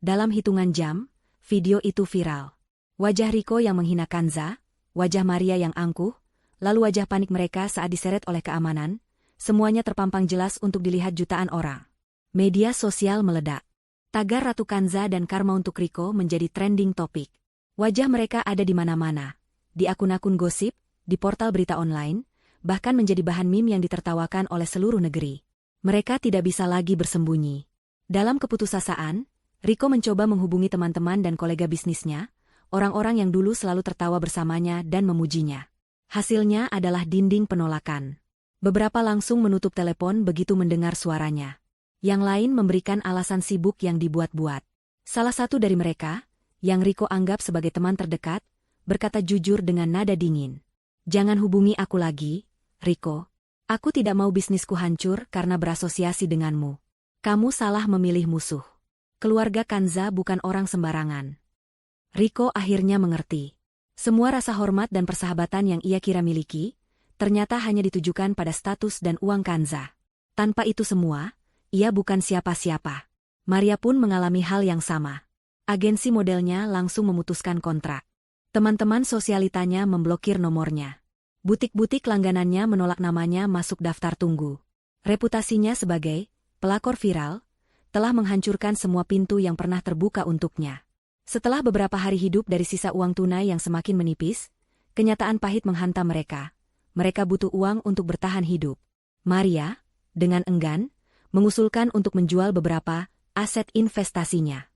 Speaker 1: Dalam hitungan jam, video itu viral. Wajah Rico yang menghina Kanza, wajah Maria yang angkuh, lalu wajah panik mereka saat diseret oleh keamanan, semuanya terpampang jelas untuk dilihat jutaan orang. Media sosial meledak. Tagar Ratu Kanza dan karma untuk Rico menjadi trending topik. Wajah mereka ada di mana-mana, di akun-akun gosip, di portal berita online, bahkan menjadi bahan meme yang ditertawakan oleh seluruh negeri. Mereka tidak bisa lagi bersembunyi. Dalam keputusasaan, Rico mencoba menghubungi teman-teman dan kolega bisnisnya, orang-orang yang dulu selalu tertawa bersamanya dan memujinya. Hasilnya adalah dinding penolakan. Beberapa langsung menutup telepon begitu mendengar suaranya. Yang lain memberikan alasan sibuk yang dibuat-buat. Salah satu dari mereka, yang Rico anggap sebagai teman terdekat, berkata jujur dengan nada dingin. Jangan hubungi aku lagi, Rico. Aku tidak mau bisnisku hancur karena berasosiasi denganmu. Kamu salah memilih musuh. keluarga Kanza bukan orang sembarangan. Riko akhirnya mengerti. Semua rasa hormat dan persahabatan yang ia kira miliki, ternyata hanya ditujukan pada status dan uang Kanza. Tanpa itu semua, ia bukan siapa-siapa. Maria pun mengalami hal yang sama. Agensi modelnya langsung memutuskan kontrak. Teman-teman sosialitanya memblokir nomornya. Butik-butik langganannya menolak namanya masuk daftar tunggu. Reputasinya sebagai pelakor viral telah menghancurkan semua pintu yang pernah terbuka untuknya. Setelah beberapa hari hidup dari sisa uang tunai yang semakin menipis, kenyataan pahit menghantam mereka. Mereka butuh uang untuk bertahan hidup. Maria, dengan enggan, mengusulkan untuk menjual beberapa aset investasinya.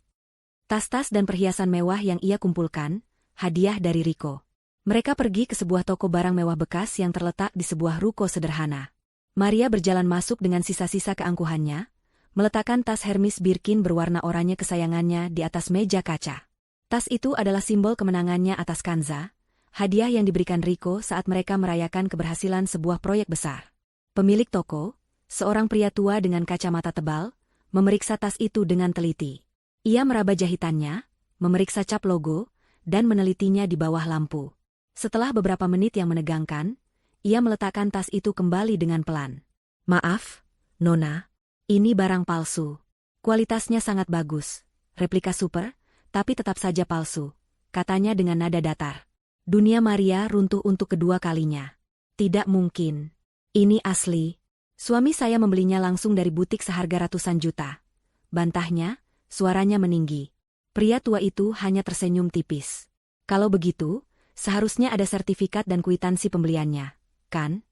Speaker 1: Tas-tas dan perhiasan mewah yang ia kumpulkan, hadiah dari Riko. Mereka pergi ke sebuah toko barang mewah bekas yang terletak di sebuah ruko sederhana. Maria berjalan masuk dengan sisa-sisa keangkuhannya, meletakkan tas Hermes Birkin berwarna oranye kesayangannya di atas meja kaca. Tas itu adalah simbol kemenangannya atas Kanza, hadiah yang diberikan Riko saat mereka merayakan keberhasilan sebuah proyek besar. Pemilik toko, seorang pria tua dengan kacamata tebal, memeriksa tas itu dengan teliti. Ia meraba jahitannya, memeriksa cap logo, dan menelitinya di bawah lampu. Setelah beberapa menit yang menegangkan, ia meletakkan tas itu kembali dengan pelan. "Maaf, Nona, ini barang palsu. Kualitasnya sangat bagus, replika super, tapi tetap saja palsu," katanya dengan nada datar. Dunia Maria runtuh untuk kedua kalinya. "Tidak mungkin. Ini asli. Suami saya membelinya langsung dari butik seharga ratusan juta," bantahnya, suaranya meninggi. Pria tua itu hanya tersenyum tipis. "Kalau begitu, seharusnya ada sertifikat dan kwitansi pembeliannya, kan?"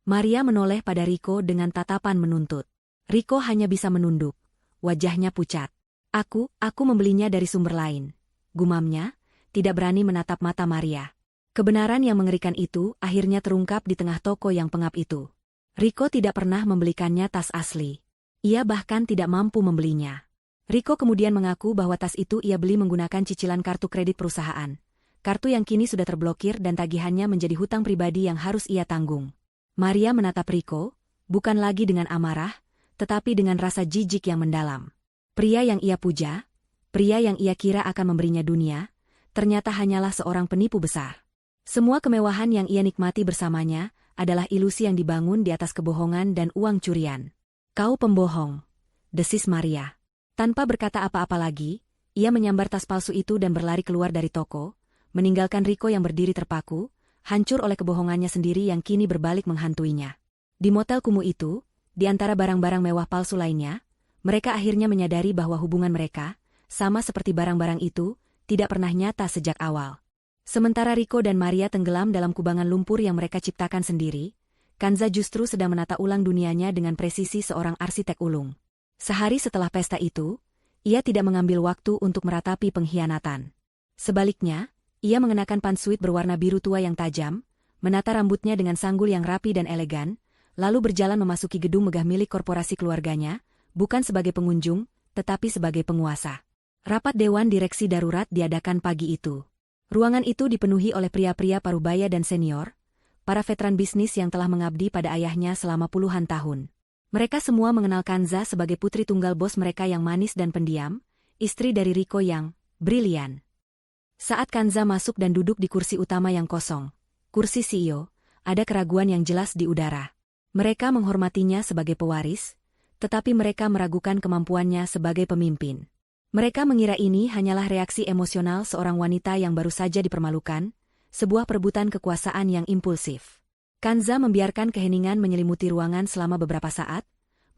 Speaker 1: Maria menoleh pada Riko dengan tatapan menuntut. Riko hanya bisa menunduk. Wajahnya pucat. Aku membelinya dari sumber lain," gumamnya, tidak berani menatap mata Maria. Kebenaran yang mengerikan itu akhirnya terungkap di tengah toko yang pengap itu. Riko tidak pernah membelikannya tas asli. Ia bahkan tidak mampu membelinya. Riko kemudian mengaku bahwa tas itu ia beli menggunakan cicilan kartu kredit perusahaan. Kartu yang kini sudah terblokir dan tagihannya menjadi hutang pribadi yang harus ia tanggung. Maria menatap Riko, bukan lagi dengan amarah, tetapi dengan rasa jijik yang mendalam. Pria yang ia puja, pria yang ia kira akan memberinya dunia, ternyata hanyalah seorang penipu besar. Semua kemewahan yang ia nikmati bersamanya adalah ilusi yang dibangun di atas kebohongan dan uang curian. "Kau pembohong," desis Maria. Tanpa berkata apa-apa lagi, ia menyambar tas palsu itu dan berlari keluar dari toko, meninggalkan Riko yang berdiri terpaku, hancur oleh kebohongannya sendiri yang kini berbalik menghantuinya. Di motel kumuh itu, di antara barang-barang mewah palsu lainnya, mereka akhirnya menyadari bahwa hubungan mereka, sama seperti barang-barang itu, tidak pernah nyata sejak awal. Sementara Riko dan Maria tenggelam dalam kubangan lumpur yang mereka ciptakan sendiri, Kanza justru sedang menata ulang dunianya dengan presisi seorang arsitek ulung. Sehari setelah pesta itu, ia tidak mengambil waktu untuk meratapi pengkhianatan. Sebaliknya, ia mengenakan pantsuit berwarna biru tua yang tajam, menata rambutnya dengan sanggul yang rapi dan elegan, lalu berjalan memasuki gedung megah milik korporasi keluarganya, bukan sebagai pengunjung, tetapi sebagai penguasa. Rapat Dewan Direksi Darurat diadakan pagi itu. Ruangan itu dipenuhi oleh pria-pria parubaya dan senior, para veteran bisnis yang telah mengabdi pada ayahnya selama puluhan tahun. Mereka semua mengenal Kanza sebagai putri tunggal bos mereka yang manis dan pendiam, istri dari Riko yang brilian. Saat Kanza masuk dan duduk di kursi utama yang kosong, kursi CEO, ada keraguan yang jelas di udara. Mereka menghormatinya sebagai pewaris, tetapi mereka meragukan kemampuannya sebagai pemimpin. Mereka mengira ini hanyalah reaksi emosional seorang wanita yang baru saja dipermalukan, sebuah perebutan kekuasaan yang impulsif. Kanza membiarkan keheningan menyelimuti ruangan selama beberapa saat,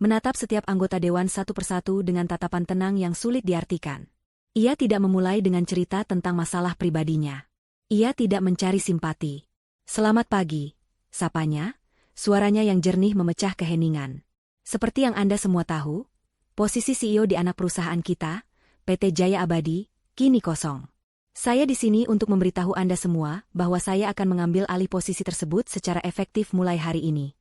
Speaker 1: menatap setiap anggota dewan satu persatu dengan tatapan tenang yang sulit diartikan. Ia tidak memulai dengan cerita tentang masalah pribadinya. Ia tidak mencari simpati. "Selamat pagi," sapanya, suaranya yang jernih memecah keheningan. "Seperti yang Anda semua tahu, posisi CEO di anak perusahaan kita, PT Jaya Abadi, kini kosong. Saya di sini untuk memberitahu Anda semua bahwa saya akan mengambil alih posisi tersebut secara efektif mulai hari ini."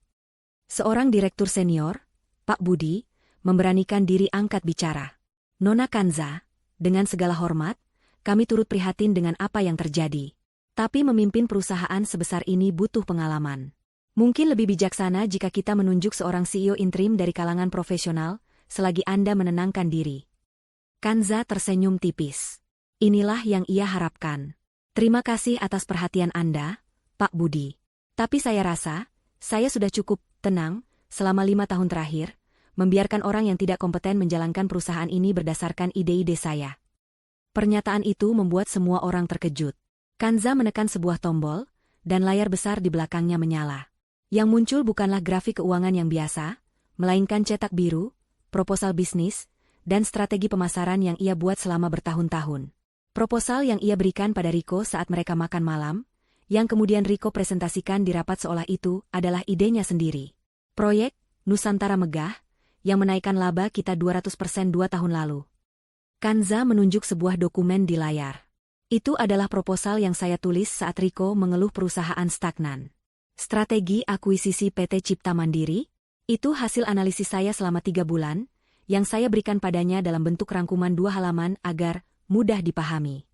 Speaker 1: Seorang direktur senior, Pak Budi, memberanikan diri angkat bicara. "Nona Kanza, dengan segala hormat, kami turut prihatin dengan apa yang terjadi. Tapi memimpin perusahaan sebesar ini butuh pengalaman. Mungkin lebih bijaksana jika kita menunjuk seorang CEO interim dari kalangan profesional, selagi Anda menenangkan diri." Kanza tersenyum tipis. Inilah yang ia harapkan. Terima kasih atas perhatian Anda, Pak Budi. Tapi saya rasa, saya sudah cukup tenang selama 5 tahun terakhir, membiarkan orang yang tidak kompeten menjalankan perusahaan ini berdasarkan ide-ide saya. Pernyataan itu membuat semua orang terkejut. Kanza menekan sebuah tombol, dan layar besar di belakangnya menyala. Yang muncul bukanlah grafik keuangan yang biasa, melainkan cetak biru, proposal bisnis, dan strategi pemasaran yang ia buat selama bertahun-tahun. Proposal yang ia berikan pada Riko saat mereka makan malam, yang kemudian Riko presentasikan di rapat seolah itu adalah idenya sendiri. Proyek Nusantara Megah, yang menaikkan laba kita 200% 2 tahun lalu. Kanza menunjuk sebuah dokumen di layar. Itu adalah proposal yang saya tulis saat Riko mengeluh perusahaan stagnan. Strategi akuisisi PT Cipta Mandiri, itu hasil analisis saya selama 3 bulan, yang saya berikan padanya dalam bentuk rangkuman 2 halaman agar mudah dipahami.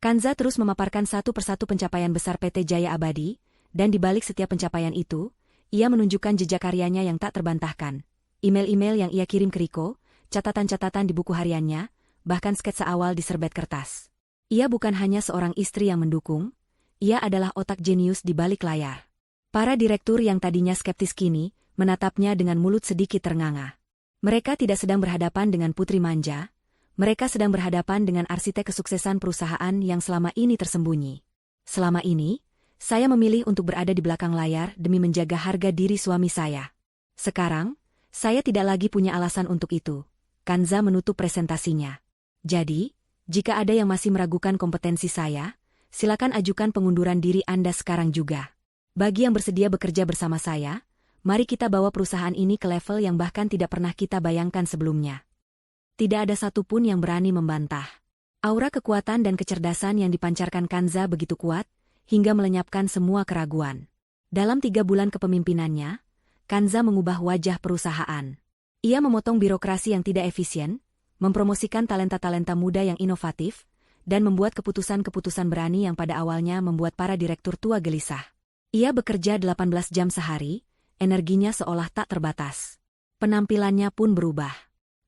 Speaker 1: Kanza terus memaparkan satu persatu pencapaian besar PT Jaya Abadi, dan di balik setiap pencapaian itu, ia menunjukkan jejak karyanya yang tak terbantahkan. Email-email yang ia kirim ke Riko, catatan-catatan di buku hariannya, bahkan sketsa awal di serbet kertas. Ia bukan hanya seorang istri yang mendukung, ia adalah otak jenius di balik layar. Para direktur yang tadinya skeptis kini, menatapnya dengan mulut sedikit ternganga. Mereka tidak sedang berhadapan dengan putri manja, mereka sedang berhadapan dengan arsitek kesuksesan perusahaan yang selama ini tersembunyi. Selama ini, saya memilih untuk berada di belakang layar demi menjaga harga diri suami saya. Sekarang, saya tidak lagi punya alasan untuk itu. Kanza menutup presentasinya. Jadi, jika ada yang masih meragukan kompetensi saya, silakan ajukan pengunduran diri Anda sekarang juga. Bagi yang bersedia bekerja bersama saya, mari kita bawa perusahaan ini ke level yang bahkan tidak pernah kita bayangkan sebelumnya. Tidak ada satupun yang berani membantah. Aura kekuatan dan kecerdasan yang dipancarkan Kanza begitu kuat, hingga melenyapkan semua keraguan. Dalam 3 bulan kepemimpinannya, Kanza mengubah wajah perusahaan. Ia memotong birokrasi yang tidak efisien, mempromosikan talenta-talenta muda yang inovatif, dan membuat keputusan-keputusan berani yang pada awalnya membuat para direktur tua gelisah. Ia bekerja 18 jam sehari, energinya seolah tak terbatas. Penampilannya pun berubah.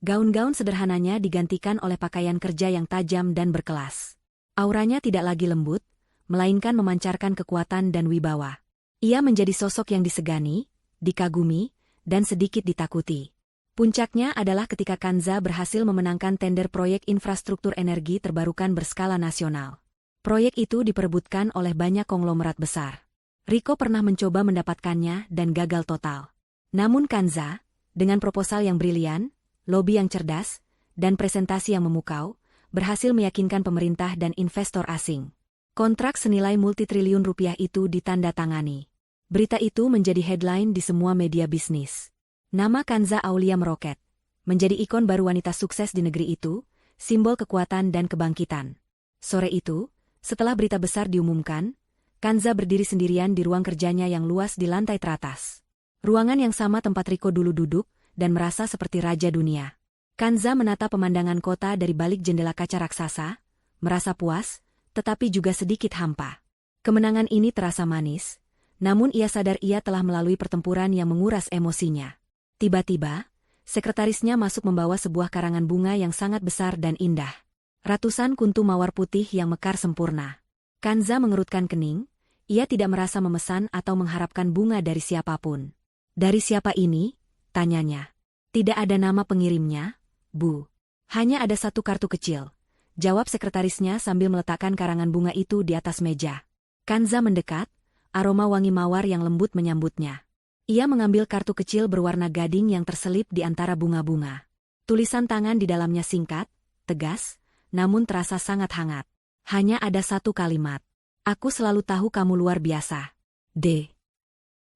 Speaker 1: Gaun-gaun sederhananya digantikan oleh pakaian kerja yang tajam dan berkelas. Auranya tidak lagi lembut, melainkan memancarkan kekuatan dan wibawa. Ia menjadi sosok yang disegani, dikagumi, dan sedikit ditakuti. Puncaknya adalah ketika Kanza berhasil memenangkan tender proyek infrastruktur energi terbarukan berskala nasional. Proyek itu diperebutkan oleh banyak konglomerat besar. Riko pernah mencoba mendapatkannya dan gagal total. Namun Kanza, dengan proposal yang brilian, lobi yang cerdas, dan presentasi yang memukau, berhasil meyakinkan pemerintah dan investor asing. Kontrak senilai multitriliun rupiah itu ditandatangani. Berita itu menjadi headline di semua media bisnis. Nama Kanza Aulia meroket, menjadi ikon baru wanita sukses di negeri itu, simbol kekuatan dan kebangkitan. Sore itu, setelah berita besar diumumkan, Kanza berdiri sendirian di ruang kerjanya yang luas di lantai teratas. Ruangan yang sama tempat Riko dulu duduk, dan merasa seperti raja dunia. Kanza menata pemandangan kota dari balik jendela kaca raksasa, merasa puas, tetapi juga sedikit hampa. Kemenangan ini terasa manis, namun ia sadar ia telah melalui pertempuran yang menguras emosinya. Tiba-tiba, sekretarisnya masuk membawa sebuah karangan bunga yang sangat besar dan indah. Ratusan kuntu mawar putih yang mekar sempurna. Kanza mengerutkan kening, ia tidak merasa memesan atau mengharapkan bunga dari siapapun. Dari siapa ini? Tanyanya. Tidak ada nama pengirimnya, Bu. Hanya ada satu kartu kecil. Jawab sekretarisnya sambil meletakkan karangan bunga itu di atas meja. Kanza mendekat, aroma wangi mawar yang lembut menyambutnya. Ia mengambil kartu kecil berwarna gading yang terselip di antara bunga-bunga. Tulisan tangan di dalamnya singkat, tegas, namun terasa sangat hangat. Hanya ada satu kalimat. Aku selalu tahu kamu luar biasa. D.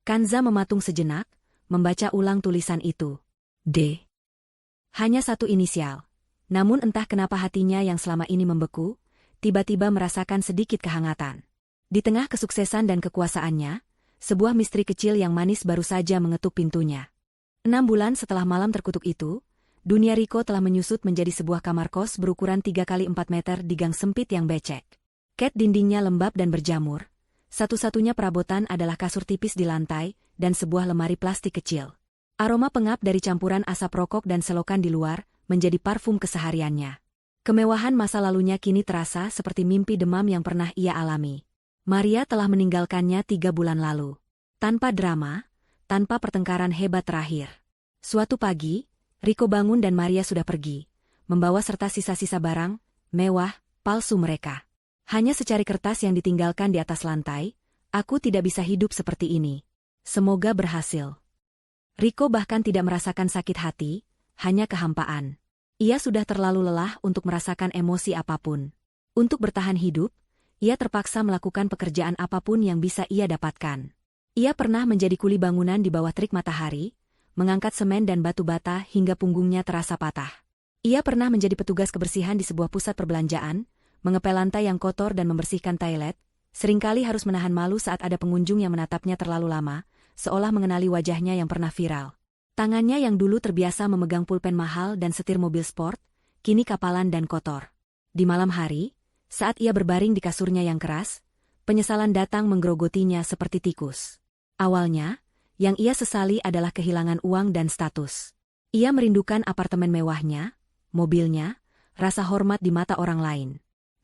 Speaker 1: Kanza mematung sejenak, membaca ulang tulisan itu. D. Hanya satu inisial. Namun entah kenapa hatinya yang selama ini membeku, tiba-tiba merasakan sedikit kehangatan. Di tengah kesuksesan dan kekuasaannya, sebuah misteri kecil yang manis baru saja mengetuk pintunya. 6 bulan setelah malam terkutuk itu, dunia Riko telah menyusut menjadi sebuah kamar kos berukuran 3 kali 4 meter di gang sempit yang becek. Ket dindingnya lembab dan berjamur. Satu-satunya perabotan adalah kasur tipis di lantai dan sebuah lemari plastik kecil. Aroma pengap dari campuran asap rokok dan selokan di luar menjadi parfum kesehariannya. Kemewahan masa lalunya kini terasa seperti mimpi demam yang pernah ia alami. Maria telah meninggalkannya 3 bulan lalu. Tanpa drama, tanpa pertengkaran hebat terakhir. Suatu pagi, Rico bangun dan Maria sudah pergi, membawa serta sisa-sisa barang mewah, palsu mereka. Hanya secari kertas yang ditinggalkan di atas lantai. Aku tidak bisa hidup seperti ini. Semoga berhasil. Rico bahkan tidak merasakan sakit hati, hanya kehampaan. Ia sudah terlalu lelah untuk merasakan emosi apapun. Untuk bertahan hidup, ia terpaksa melakukan pekerjaan apapun yang bisa ia dapatkan. Ia pernah menjadi kuli bangunan di bawah terik matahari, mengangkat semen dan batu bata hingga punggungnya terasa patah. Ia pernah menjadi petugas kebersihan di sebuah pusat perbelanjaan, mengepel lantai yang kotor dan membersihkan toilet, seringkali harus menahan malu saat ada pengunjung yang menatapnya terlalu lama, seolah mengenali wajahnya yang pernah viral. Tangannya yang dulu terbiasa memegang pulpen mahal dan setir mobil sport, kini kapalan dan kotor. Di malam hari, saat ia berbaring di kasurnya yang keras, penyesalan datang menggerogotinya seperti tikus. Awalnya, yang ia sesali adalah kehilangan uang dan status. Ia merindukan apartemen mewahnya, mobilnya, rasa hormat di mata orang lain.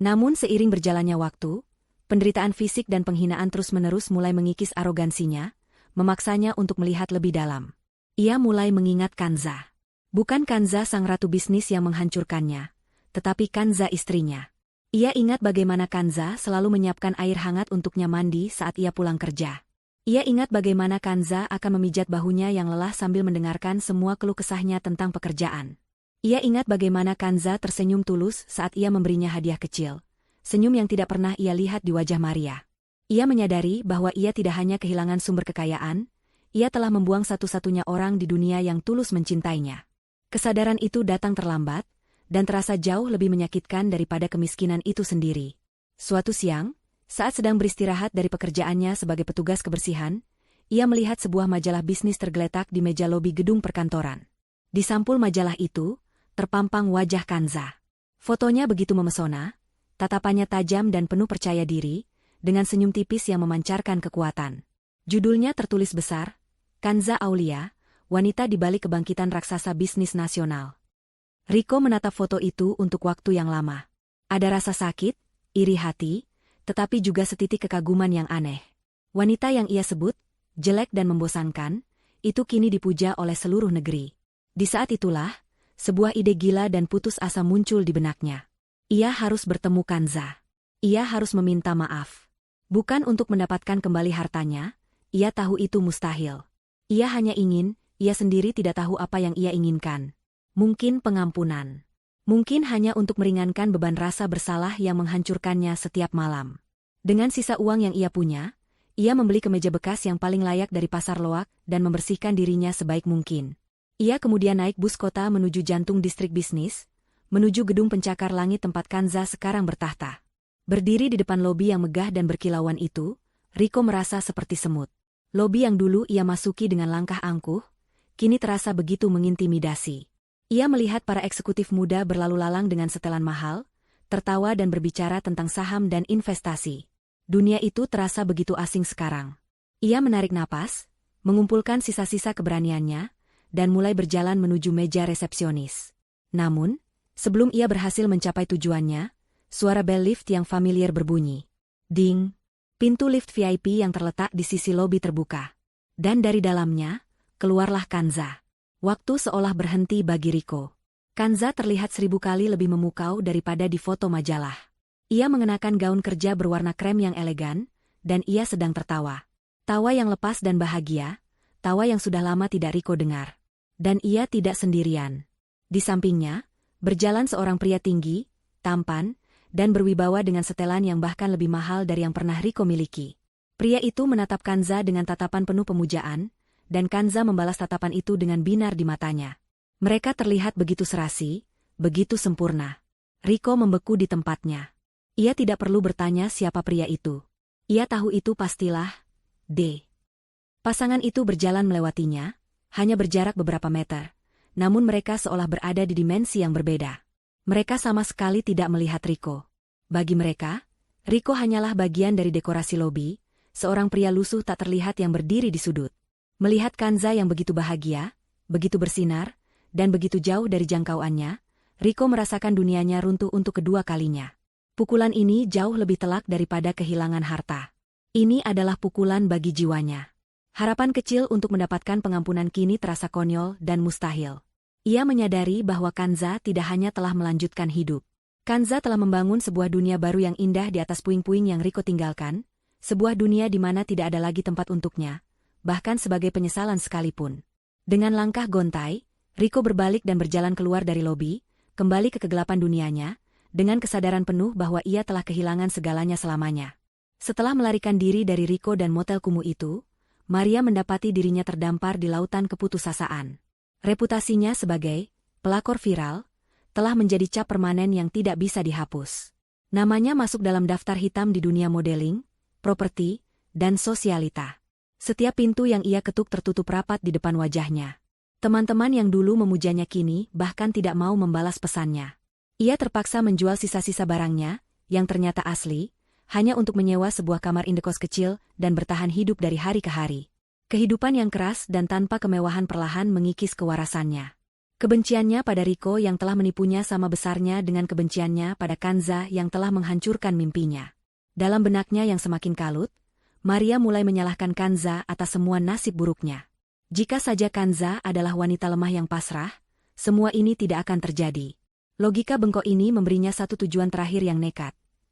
Speaker 1: Namun seiring berjalannya waktu, penderitaan fisik dan penghinaan terus-menerus mulai mengikis arogansinya, memaksanya untuk melihat lebih dalam. Ia mulai mengingat Kanza. Bukan Kanza sang ratu bisnis yang menghancurkannya, tetapi Kanza istrinya. Ia ingat bagaimana Kanza selalu menyiapkan air hangat untuknya mandi saat ia pulang kerja. Ia ingat bagaimana Kanza akan memijat bahunya yang lelah sambil mendengarkan semua keluh kesahnya tentang pekerjaan. Ia ingat bagaimana Kanza tersenyum tulus saat ia memberinya hadiah kecil, senyum yang tidak pernah ia lihat di wajah Maria. Ia menyadari bahwa ia tidak hanya kehilangan sumber kekayaan, ia telah membuang satu-satunya orang di dunia yang tulus mencintainya. Kesadaran itu datang terlambat, dan terasa jauh lebih menyakitkan daripada kemiskinan itu sendiri. Suatu siang, saat sedang beristirahat dari pekerjaannya sebagai petugas kebersihan, ia melihat sebuah majalah bisnis tergeletak di meja lobi gedung perkantoran. Di sampul majalah itu, terpampang wajah Kanza. Fotonya begitu memesona, tatapannya tajam dan penuh percaya diri, dengan senyum tipis yang memancarkan kekuatan. Judulnya tertulis besar, Kanza Aulia, wanita di balik kebangkitan raksasa bisnis nasional. Rico menatap foto itu untuk waktu yang lama. Ada rasa sakit, iri hati, tetapi juga setitik kekaguman yang aneh. Wanita yang ia sebut jelek dan membosankan, itu kini dipuja oleh seluruh negeri. Di saat itulah, sebuah ide gila dan putus asa muncul di benaknya. Ia harus bertemu Kanza. Ia harus meminta maaf. Bukan untuk mendapatkan kembali hartanya, ia tahu itu mustahil. Ia hanya ingin, ia sendiri tidak tahu apa yang ia inginkan. Mungkin pengampunan. Mungkin hanya untuk meringankan beban rasa bersalah yang menghancurkannya setiap malam. Dengan sisa uang yang ia punya, ia membeli kemeja bekas yang paling layak dari pasar loak dan membersihkan dirinya sebaik mungkin. Ia kemudian naik bus kota menuju jantung distrik bisnis, menuju gedung pencakar langit tempat Kanza sekarang bertahta. Berdiri di depan lobi yang megah dan berkilauan itu, Rico merasa seperti semut. Lobi yang dulu ia masuki dengan langkah angkuh, kini terasa begitu mengintimidasi. Ia melihat para eksekutif muda berlalu lalang dengan setelan mahal, tertawa dan berbicara tentang saham dan investasi. Dunia itu terasa begitu asing sekarang. Ia menarik napas, mengumpulkan sisa-sisa keberaniannya, dan mulai berjalan menuju meja resepsionis. Namun, sebelum ia berhasil mencapai tujuannya, suara bel lift yang familiar berbunyi. Ding! Pintu lift VIP yang terletak di sisi lobi terbuka. Dan dari dalamnya, keluarlah Kanza. Waktu seolah berhenti bagi Rico. Kanza terlihat 1000 kali lebih memukau daripada di foto majalah. Ia mengenakan gaun kerja berwarna krem yang elegan, dan ia sedang tertawa. Tawa yang lepas dan bahagia, tawa yang sudah lama tidak Rico dengar. Dan ia tidak sendirian. Di sampingnya, berjalan seorang pria tinggi, tampan, dan berwibawa dengan setelan yang bahkan lebih mahal dari yang pernah Rico miliki. Pria itu menatap Kanza dengan tatapan penuh pemujaan, dan Kanza membalas tatapan itu dengan binar di matanya. Mereka terlihat begitu serasi, begitu sempurna. Rico membeku di tempatnya. Ia tidak perlu bertanya siapa pria itu. Ia tahu itu pastilah D. Pasangan itu berjalan melewatinya, hanya berjarak beberapa meter, namun mereka seolah berada di dimensi yang berbeda. Mereka sama sekali tidak melihat Rico. Bagi mereka, Rico hanyalah bagian dari dekorasi lobi, seorang pria lusuh tak terlihat yang berdiri di sudut. Melihat Kanza yang begitu bahagia, begitu bersinar, dan begitu jauh dari jangkauannya, Riko merasakan dunianya runtuh untuk kedua kalinya. Pukulan ini jauh lebih telak daripada kehilangan harta. Ini adalah pukulan bagi jiwanya. Harapan kecil untuk mendapatkan pengampunan kini terasa konyol dan mustahil. Ia menyadari bahwa Kanza tidak hanya telah melanjutkan hidup. Kanza telah membangun sebuah dunia baru yang indah di atas puing-puing yang Riko tinggalkan, sebuah dunia di mana tidak ada lagi tempat untuknya, bahkan sebagai penyesalan sekalipun. Dengan langkah gontai, Riko berbalik dan berjalan keluar dari lobi, kembali ke kegelapan dunianya, dengan kesadaran penuh bahwa ia telah kehilangan segalanya selamanya. Setelah melarikan diri dari Riko dan motel kumuh itu, Maria mendapati dirinya terdampar di lautan keputusasaan. Reputasinya sebagai pelakor viral telah menjadi cap permanen yang tidak bisa dihapus. Namanya masuk dalam daftar hitam di dunia modeling, properti, dan sosialita. Setiap pintu yang ia ketuk tertutup rapat di depan wajahnya. Teman-teman yang dulu memujanya kini bahkan tidak mau membalas pesannya. Ia terpaksa menjual sisa-sisa barangnya, yang ternyata asli, hanya untuk menyewa sebuah kamar indekos kecil dan bertahan hidup dari hari ke hari. Kehidupan yang keras dan tanpa kemewahan perlahan mengikis kewarasannya. Kebenciannya pada Riko yang telah menipunya sama besarnya dengan kebenciannya pada Kanza yang telah menghancurkan mimpinya. Dalam benaknya yang semakin kalut, Maria mulai menyalahkan Kanza atas semua nasib buruknya. Jika saja Kanza adalah wanita lemah yang pasrah, semua ini tidak akan terjadi. Logika bengkok ini memberinya satu tujuan terakhir yang nekat.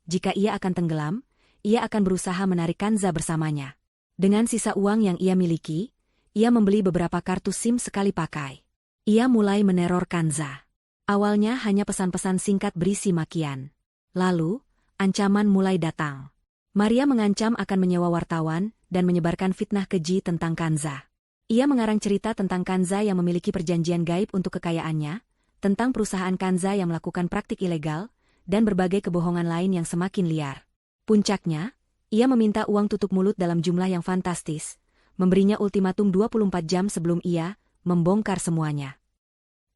Speaker 1: Jika ia akan tenggelam, ia akan berusaha menarik Kanza bersamanya. Dengan sisa uang yang ia miliki, ia membeli beberapa kartu SIM sekali pakai. Ia mulai meneror Kanza. Awalnya hanya pesan-pesan singkat berisi makian. Lalu, ancaman mulai datang. Maria mengancam akan menyewa wartawan dan menyebarkan fitnah keji tentang Kanza. Ia mengarang cerita tentang Kanza yang memiliki perjanjian gaib untuk kekayaannya, tentang perusahaan Kanza yang melakukan praktik ilegal, dan berbagai kebohongan lain yang semakin liar. Puncaknya, ia meminta uang tutup mulut dalam jumlah yang fantastis, memberinya ultimatum 24 jam sebelum ia membongkar semuanya.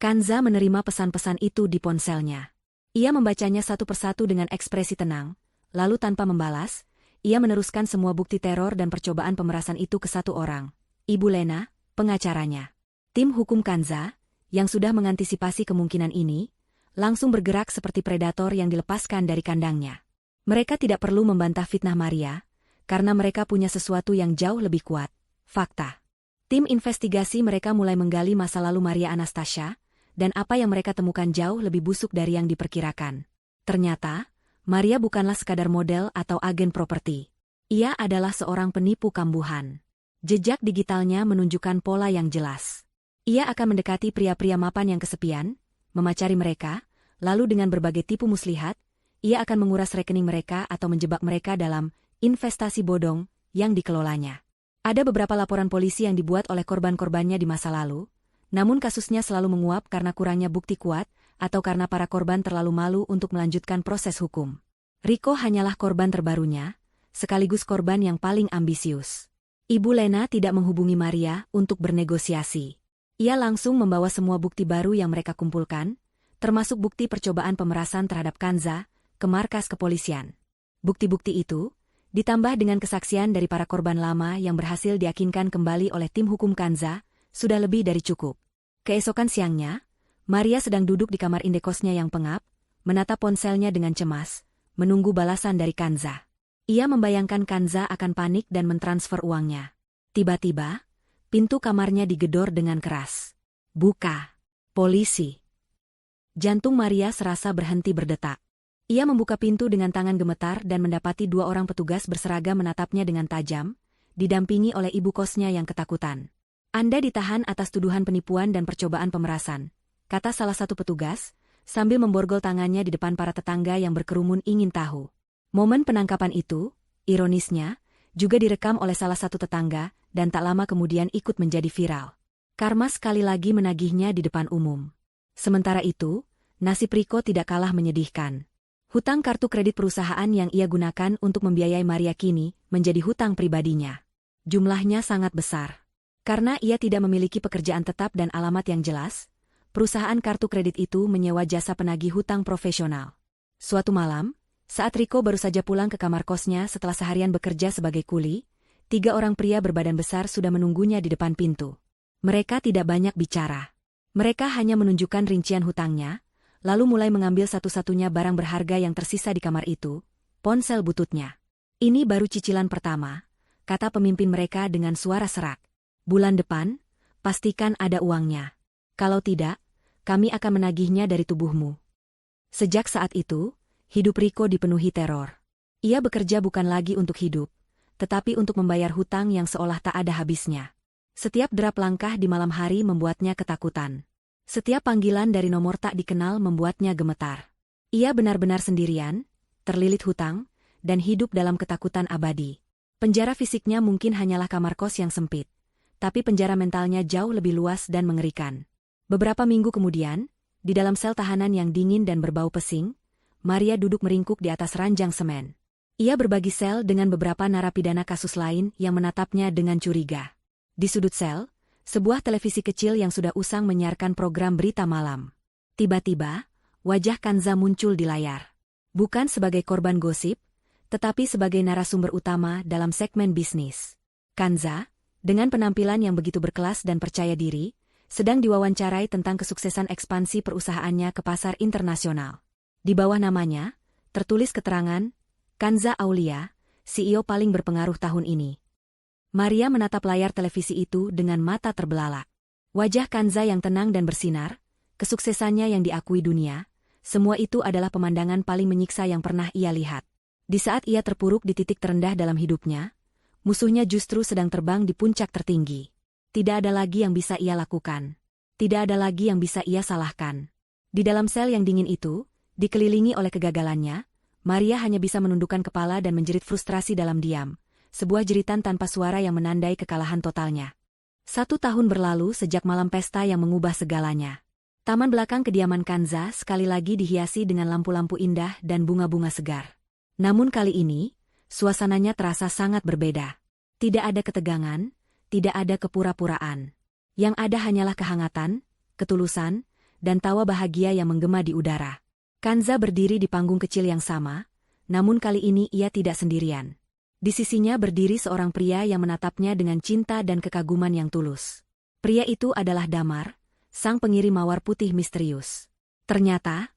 Speaker 1: Kanza menerima pesan-pesan itu di ponselnya. Ia membacanya satu persatu dengan ekspresi tenang, lalu tanpa membalas, ia meneruskan semua bukti teror dan percobaan pemerasan itu ke satu orang, Ibu Lena, pengacaranya. Tim hukum Kanza, yang sudah mengantisipasi kemungkinan ini, langsung bergerak seperti predator yang dilepaskan dari kandangnya. Mereka tidak perlu membantah fitnah Maria, karena mereka punya sesuatu yang jauh lebih kuat, fakta. Tim investigasi mereka mulai menggali masa lalu Maria Anastasia, dan apa yang mereka temukan jauh lebih busuk dari yang diperkirakan. Ternyata, Maria bukanlah sekadar model atau agen properti. Ia adalah seorang penipu kambuhan. Jejak digitalnya menunjukkan pola yang jelas. Ia akan mendekati pria-pria mapan yang kesepian, memacari mereka, lalu dengan berbagai tipu muslihat, ia akan menguras rekening mereka atau menjebak mereka dalam investasi bodong yang dikelolanya. Ada beberapa laporan polisi yang dibuat oleh korban-korbannya di masa lalu, namun kasusnya selalu menguap karena kurangnya bukti kuat atau karena para korban terlalu malu untuk melanjutkan proses hukum. Riko hanyalah korban terbarunya, sekaligus korban yang paling ambisius. Ibu Lena tidak menghubungi Maria untuk bernegosiasi. Ia langsung membawa semua bukti baru yang mereka kumpulkan, termasuk bukti percobaan pemerasan terhadap Kanza, ke markas kepolisian. Bukti-bukti itu, ditambah dengan kesaksian dari para korban lama yang berhasil diyakinkan kembali oleh tim hukum Kanza, sudah lebih dari cukup. Keesokan siangnya, Maria sedang duduk di kamar indekosnya yang pengap, menatap ponselnya dengan cemas, menunggu balasan dari Kanza. Ia membayangkan Kanza akan panik dan mentransfer uangnya. Tiba-tiba, pintu kamarnya digedor dengan keras. Buka. Polisi. Jantung Maria serasa berhenti berdetak. Ia membuka pintu dengan tangan gemetar dan mendapati dua orang petugas berseragam menatapnya dengan tajam, didampingi oleh ibu kosnya yang ketakutan. Anda ditahan atas tuduhan penipuan dan percobaan pemerasan, kata salah satu petugas, sambil memborgol tangannya di depan para tetangga yang berkerumun ingin tahu. Momen penangkapan itu, ironisnya, juga direkam oleh salah satu tetangga, dan tak lama kemudian ikut menjadi viral. Karma sekali lagi menagihnya di depan umum. Sementara itu, nasib Riko tidak kalah menyedihkan. Hutang kartu kredit perusahaan yang ia gunakan untuk membiayai Maria kini menjadi hutang pribadinya. Jumlahnya sangat besar. Karena ia tidak memiliki pekerjaan tetap dan alamat yang jelas, perusahaan kartu kredit itu menyewa jasa penagih hutang profesional. Suatu malam, saat Riko baru saja pulang ke kamar kosnya setelah seharian bekerja sebagai kuli, 3 orang pria berbadan besar sudah menunggunya di depan pintu. Mereka tidak banyak bicara. Mereka hanya menunjukkan rincian hutangnya, lalu mulai mengambil satu-satunya barang berharga yang tersisa di kamar itu, ponsel bututnya. Ini baru cicilan pertama, kata pemimpin mereka dengan suara serak. Bulan depan, pastikan ada uangnya. Kalau tidak, kami akan menagihnya dari tubuhmu. Sejak saat itu, hidup Riko dipenuhi teror. Ia bekerja bukan lagi untuk hidup, tetapi untuk membayar hutang yang seolah tak ada habisnya. Setiap derap langkah di malam hari membuatnya ketakutan. Setiap panggilan dari nomor tak dikenal membuatnya gemetar. Ia benar-benar sendirian, terlilit hutang, dan hidup dalam ketakutan abadi. Penjara fisiknya mungkin hanyalah kamar kos yang sempit, tapi penjara mentalnya jauh lebih luas dan mengerikan. Beberapa minggu kemudian, di dalam sel tahanan yang dingin dan berbau pesing, Maria duduk meringkuk di atas ranjang semen. Ia berbagi sel dengan beberapa narapidana kasus lain yang menatapnya dengan curiga. Di sudut sel, sebuah televisi kecil yang sudah usang menyiarkan program berita malam. Tiba-tiba, wajah Kanza muncul di layar. Bukan sebagai korban gosip, tetapi sebagai narasumber utama dalam segmen bisnis. Kanza, dengan penampilan yang begitu berkelas dan percaya diri, sedang diwawancarai tentang kesuksesan ekspansi perusahaannya ke pasar internasional. Di bawah namanya, tertulis keterangan, Kanza Aulia, CEO paling berpengaruh tahun ini. Maria menatap layar televisi itu dengan mata terbelalak. Wajah Kanza yang tenang dan bersinar, kesuksesannya yang diakui dunia, semua itu adalah pemandangan paling menyiksa yang pernah ia lihat. Di saat ia terpuruk di titik terendah dalam hidupnya, musuhnya justru sedang terbang di puncak tertinggi. Tidak ada lagi yang bisa ia lakukan. Tidak ada lagi yang bisa ia salahkan. Di dalam sel yang dingin itu, dikelilingi oleh kegagalannya, Maria hanya bisa menundukkan kepala dan menjerit frustrasi dalam diam. Sebuah jeritan tanpa suara yang menandai kekalahan totalnya. 1 tahun berlalu sejak malam pesta yang mengubah segalanya. Taman belakang kediaman Kanza sekali lagi dihiasi dengan lampu-lampu indah dan bunga-bunga segar. Namun kali ini, suasananya terasa sangat berbeda. Tidak ada ketegangan, tidak ada kepura-puraan. Yang ada hanyalah kehangatan, ketulusan, dan tawa bahagia yang menggema di udara. Kanza berdiri di panggung kecil yang sama, namun kali ini ia tidak sendirian. Di sisinya berdiri seorang pria yang menatapnya dengan cinta dan kekaguman yang tulus. Pria itu adalah Damar, sang pengirim mawar putih misterius. Ternyata,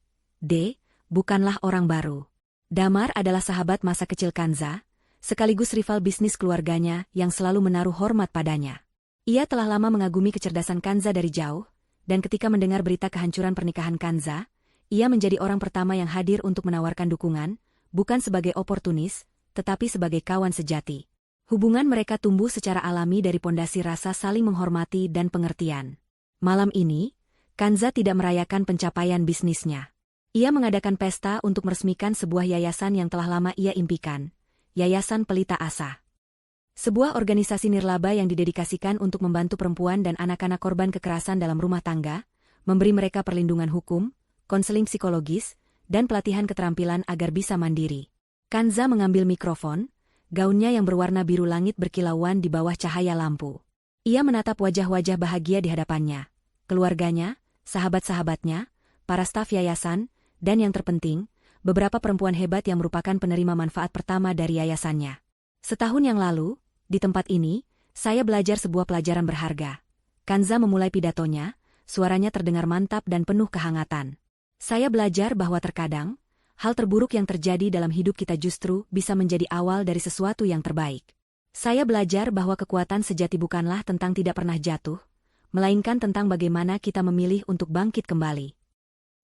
Speaker 1: bukanlah orang baru. Damar adalah sahabat masa kecil Kanza, sekaligus rival bisnis keluarganya yang selalu menaruh hormat padanya. Ia telah lama mengagumi kecerdasan Kanza dari jauh, dan ketika mendengar berita kehancuran pernikahan Kanza, ia menjadi orang pertama yang hadir untuk menawarkan dukungan, bukan sebagai oportunis, tetapi sebagai kawan sejati. Hubungan mereka tumbuh secara alami dari pondasi rasa saling menghormati dan pengertian. Malam ini, Kanza tidak merayakan pencapaian bisnisnya. Ia mengadakan pesta untuk meresmikan sebuah yayasan yang telah lama ia impikan, Yayasan Pelita Asa. Sebuah organisasi nirlaba yang didedikasikan untuk membantu perempuan dan anak-anak korban kekerasan dalam rumah tangga, memberi mereka perlindungan hukum, konseling psikologis, dan pelatihan keterampilan agar bisa mandiri. Kanza mengambil mikrofon, gaunnya yang berwarna biru langit berkilauan di bawah cahaya lampu. Ia menatap wajah-wajah bahagia di hadapannya, keluarganya, sahabat-sahabatnya, para staf yayasan, dan yang terpenting, beberapa perempuan hebat yang merupakan penerima manfaat pertama dari yayasannya. Setahun yang lalu, di tempat ini, saya belajar sebuah pelajaran berharga. Kanza memulai pidatonya, suaranya terdengar mantap dan penuh kehangatan. Saya belajar bahwa terkadang, hal terburuk yang terjadi dalam hidup kita justru bisa menjadi awal dari sesuatu yang terbaik. Saya belajar bahwa kekuatan sejati bukanlah tentang tidak pernah jatuh, melainkan tentang bagaimana kita memilih untuk bangkit kembali.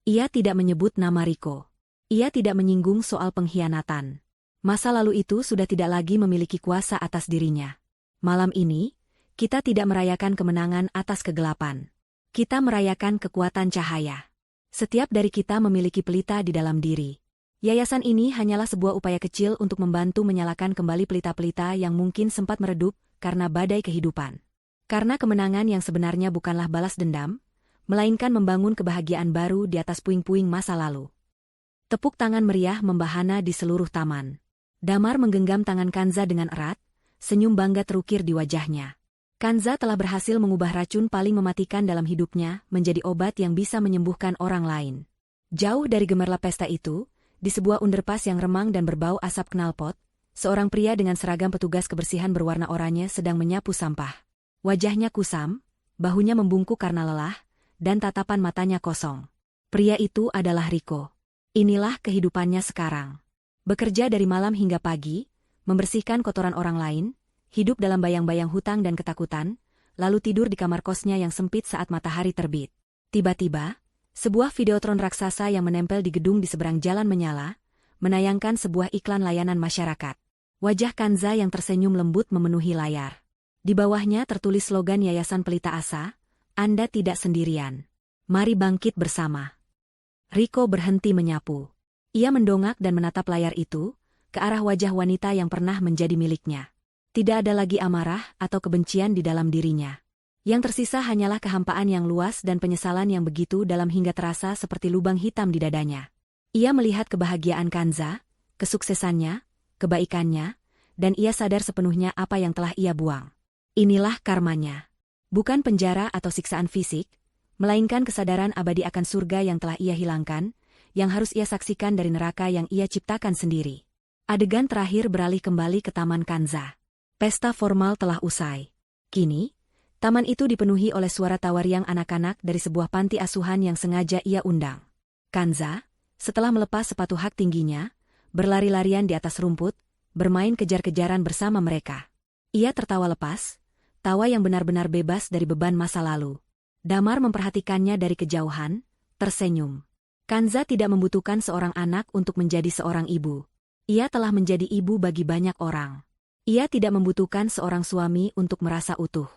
Speaker 1: Ia tidak menyebut nama Riko. Ia tidak menyinggung soal pengkhianatan. Masa lalu itu sudah tidak lagi memiliki kuasa atas dirinya. Malam ini, kita tidak merayakan kemenangan atas kegelapan. Kita merayakan kekuatan cahaya. Setiap dari kita memiliki pelita di dalam diri. Yayasan ini hanyalah sebuah upaya kecil untuk membantu menyalakan kembali pelita-pelita yang mungkin sempat meredup karena badai kehidupan. Karena kemenangan yang sebenarnya bukanlah balas dendam, melainkan membangun kebahagiaan baru di atas puing-puing masa lalu. Tepuk tangan meriah membahana di seluruh taman. Damar menggenggam tangan Kanza dengan erat, senyum bangga terukir di wajahnya. Kanza telah berhasil mengubah racun paling mematikan dalam hidupnya menjadi obat yang bisa menyembuhkan orang lain. Jauh dari gemerlap pesta itu, di sebuah underpass yang remang dan berbau asap knalpot, seorang pria dengan seragam petugas kebersihan berwarna oranye sedang menyapu sampah. Wajahnya kusam, bahunya membungkuk karena lelah, dan tatapan matanya kosong. Pria itu adalah Riko. Inilah kehidupannya sekarang. Bekerja dari malam hingga pagi, membersihkan kotoran orang lain, hidup dalam bayang-bayang hutang dan ketakutan, lalu tidur di kamar kosnya yang sempit saat matahari terbit. Tiba-tiba, sebuah videotron raksasa yang menempel di gedung di seberang jalan menyala, menayangkan sebuah iklan layanan masyarakat. Wajah Kanza yang tersenyum lembut memenuhi layar. Di bawahnya tertulis slogan Yayasan Pelita Asa, "Anda tidak sendirian. Mari bangkit bersama." Riko berhenti menyapu. Ia mendongak dan menatap layar itu, ke arah wajah wanita yang pernah menjadi miliknya. Tidak ada lagi amarah atau kebencian di dalam dirinya. Yang tersisa hanyalah kehampaan yang luas dan penyesalan yang begitu dalam hingga terasa seperti lubang hitam di dadanya. Ia melihat kebahagiaan Kanza, kesuksesannya, kebaikannya, dan ia sadar sepenuhnya apa yang telah ia buang. Inilah karmanya. Bukan penjara atau siksaan fisik, melainkan kesadaran abadi akan surga yang telah ia hilangkan, yang harus ia saksikan dari neraka yang ia ciptakan sendiri. Adegan terakhir beralih kembali ke Taman Kanza. Pesta formal telah usai. Kini, taman itu dipenuhi oleh suara tawariang anak-anak dari sebuah panti asuhan yang sengaja ia undang. Kanza, setelah melepas sepatu hak tingginya, berlari-larian di atas rumput, bermain kejar-kejaran bersama mereka. Ia tertawa lepas, tawa yang benar-benar bebas dari beban masa lalu. Damar memperhatikannya dari kejauhan, tersenyum. Kanza tidak membutuhkan seorang anak untuk menjadi seorang ibu. Ia telah menjadi ibu bagi banyak orang. Ia tidak membutuhkan seorang suami untuk merasa utuh.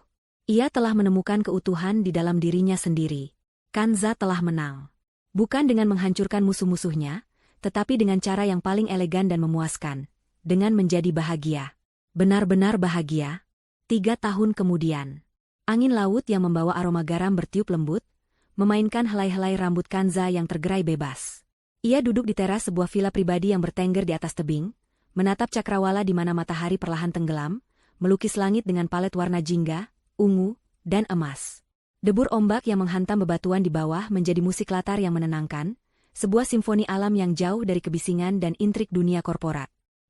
Speaker 1: Ia telah menemukan keutuhan di dalam dirinya sendiri. Kanza telah menang. Bukan dengan menghancurkan musuh-musuhnya, tetapi dengan cara yang paling elegan dan memuaskan. Dengan menjadi bahagia. Benar-benar bahagia. 3 tahun kemudian. Angin laut yang membawa aroma garam bertiup lembut, memainkan helai-helai rambut Kanza yang tergerai bebas. Ia duduk di teras sebuah villa pribadi yang bertengger di atas tebing, menatap cakrawala di mana matahari perlahan tenggelam, melukis langit dengan palet warna jingga, ungu, dan emas. Debur ombak yang menghantam bebatuan di bawah menjadi musik latar yang menenangkan, sebuah simfoni alam yang jauh dari kebisingan dan intrik dunia korporat.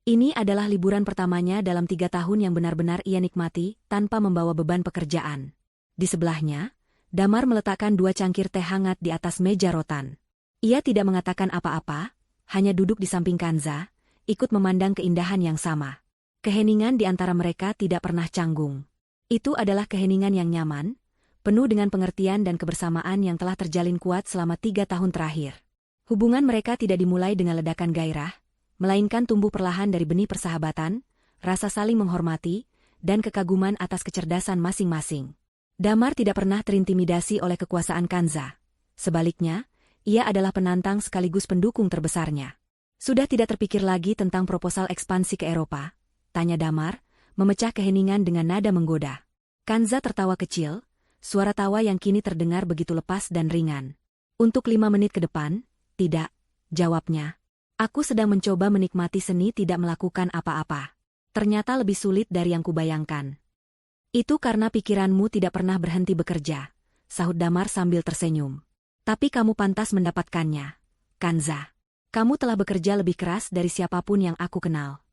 Speaker 1: Ini adalah liburan pertamanya dalam 3 tahun yang benar-benar ia nikmati, tanpa membawa beban pekerjaan. Di sebelahnya, Damar meletakkan 2 cangkir teh hangat di atas meja rotan. Ia tidak mengatakan apa-apa, hanya duduk di samping Kanza, ikut memandang keindahan yang sama. Keheningan di antara mereka tidak pernah canggung. Itu adalah keheningan yang nyaman, penuh dengan pengertian dan kebersamaan yang telah terjalin kuat selama 3 tahun terakhir. Hubungan mereka tidak dimulai dengan ledakan gairah, melainkan tumbuh perlahan dari benih persahabatan, rasa saling menghormati, dan kekaguman atas kecerdasan masing-masing. Damar tidak pernah terintimidasi oleh kekuasaan Kanza. Sebaliknya, ia adalah penantang sekaligus pendukung terbesarnya. Sudah tidak terpikir lagi tentang proposal ekspansi ke Eropa? Tanya Damar, memecah keheningan dengan nada menggoda. Kanza tertawa kecil, suara tawa yang kini terdengar begitu lepas dan ringan. Untuk 5 menit ke depan, tidak, jawabnya. Aku sedang mencoba menikmati seni tidak melakukan apa-apa. Ternyata lebih sulit dari yang kubayangkan. Itu karena pikiranmu tidak pernah berhenti bekerja, sahut Damar sambil tersenyum. Tapi kamu pantas mendapatkannya, Kanza. Kamu telah bekerja lebih keras dari siapapun yang aku kenal.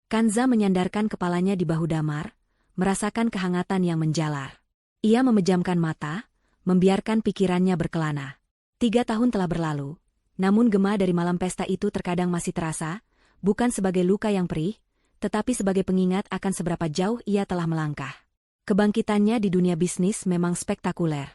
Speaker 1: Kanza menyandarkan kepalanya di bahu Damar, merasakan kehangatan yang menjalar. Ia memejamkan mata, membiarkan pikirannya berkelana. 3 tahun telah berlalu, namun gema dari malam pesta itu terkadang masih terasa, bukan sebagai luka yang perih, tetapi sebagai pengingat akan seberapa jauh ia telah melangkah. Kebangkitannya di dunia bisnis memang spektakuler.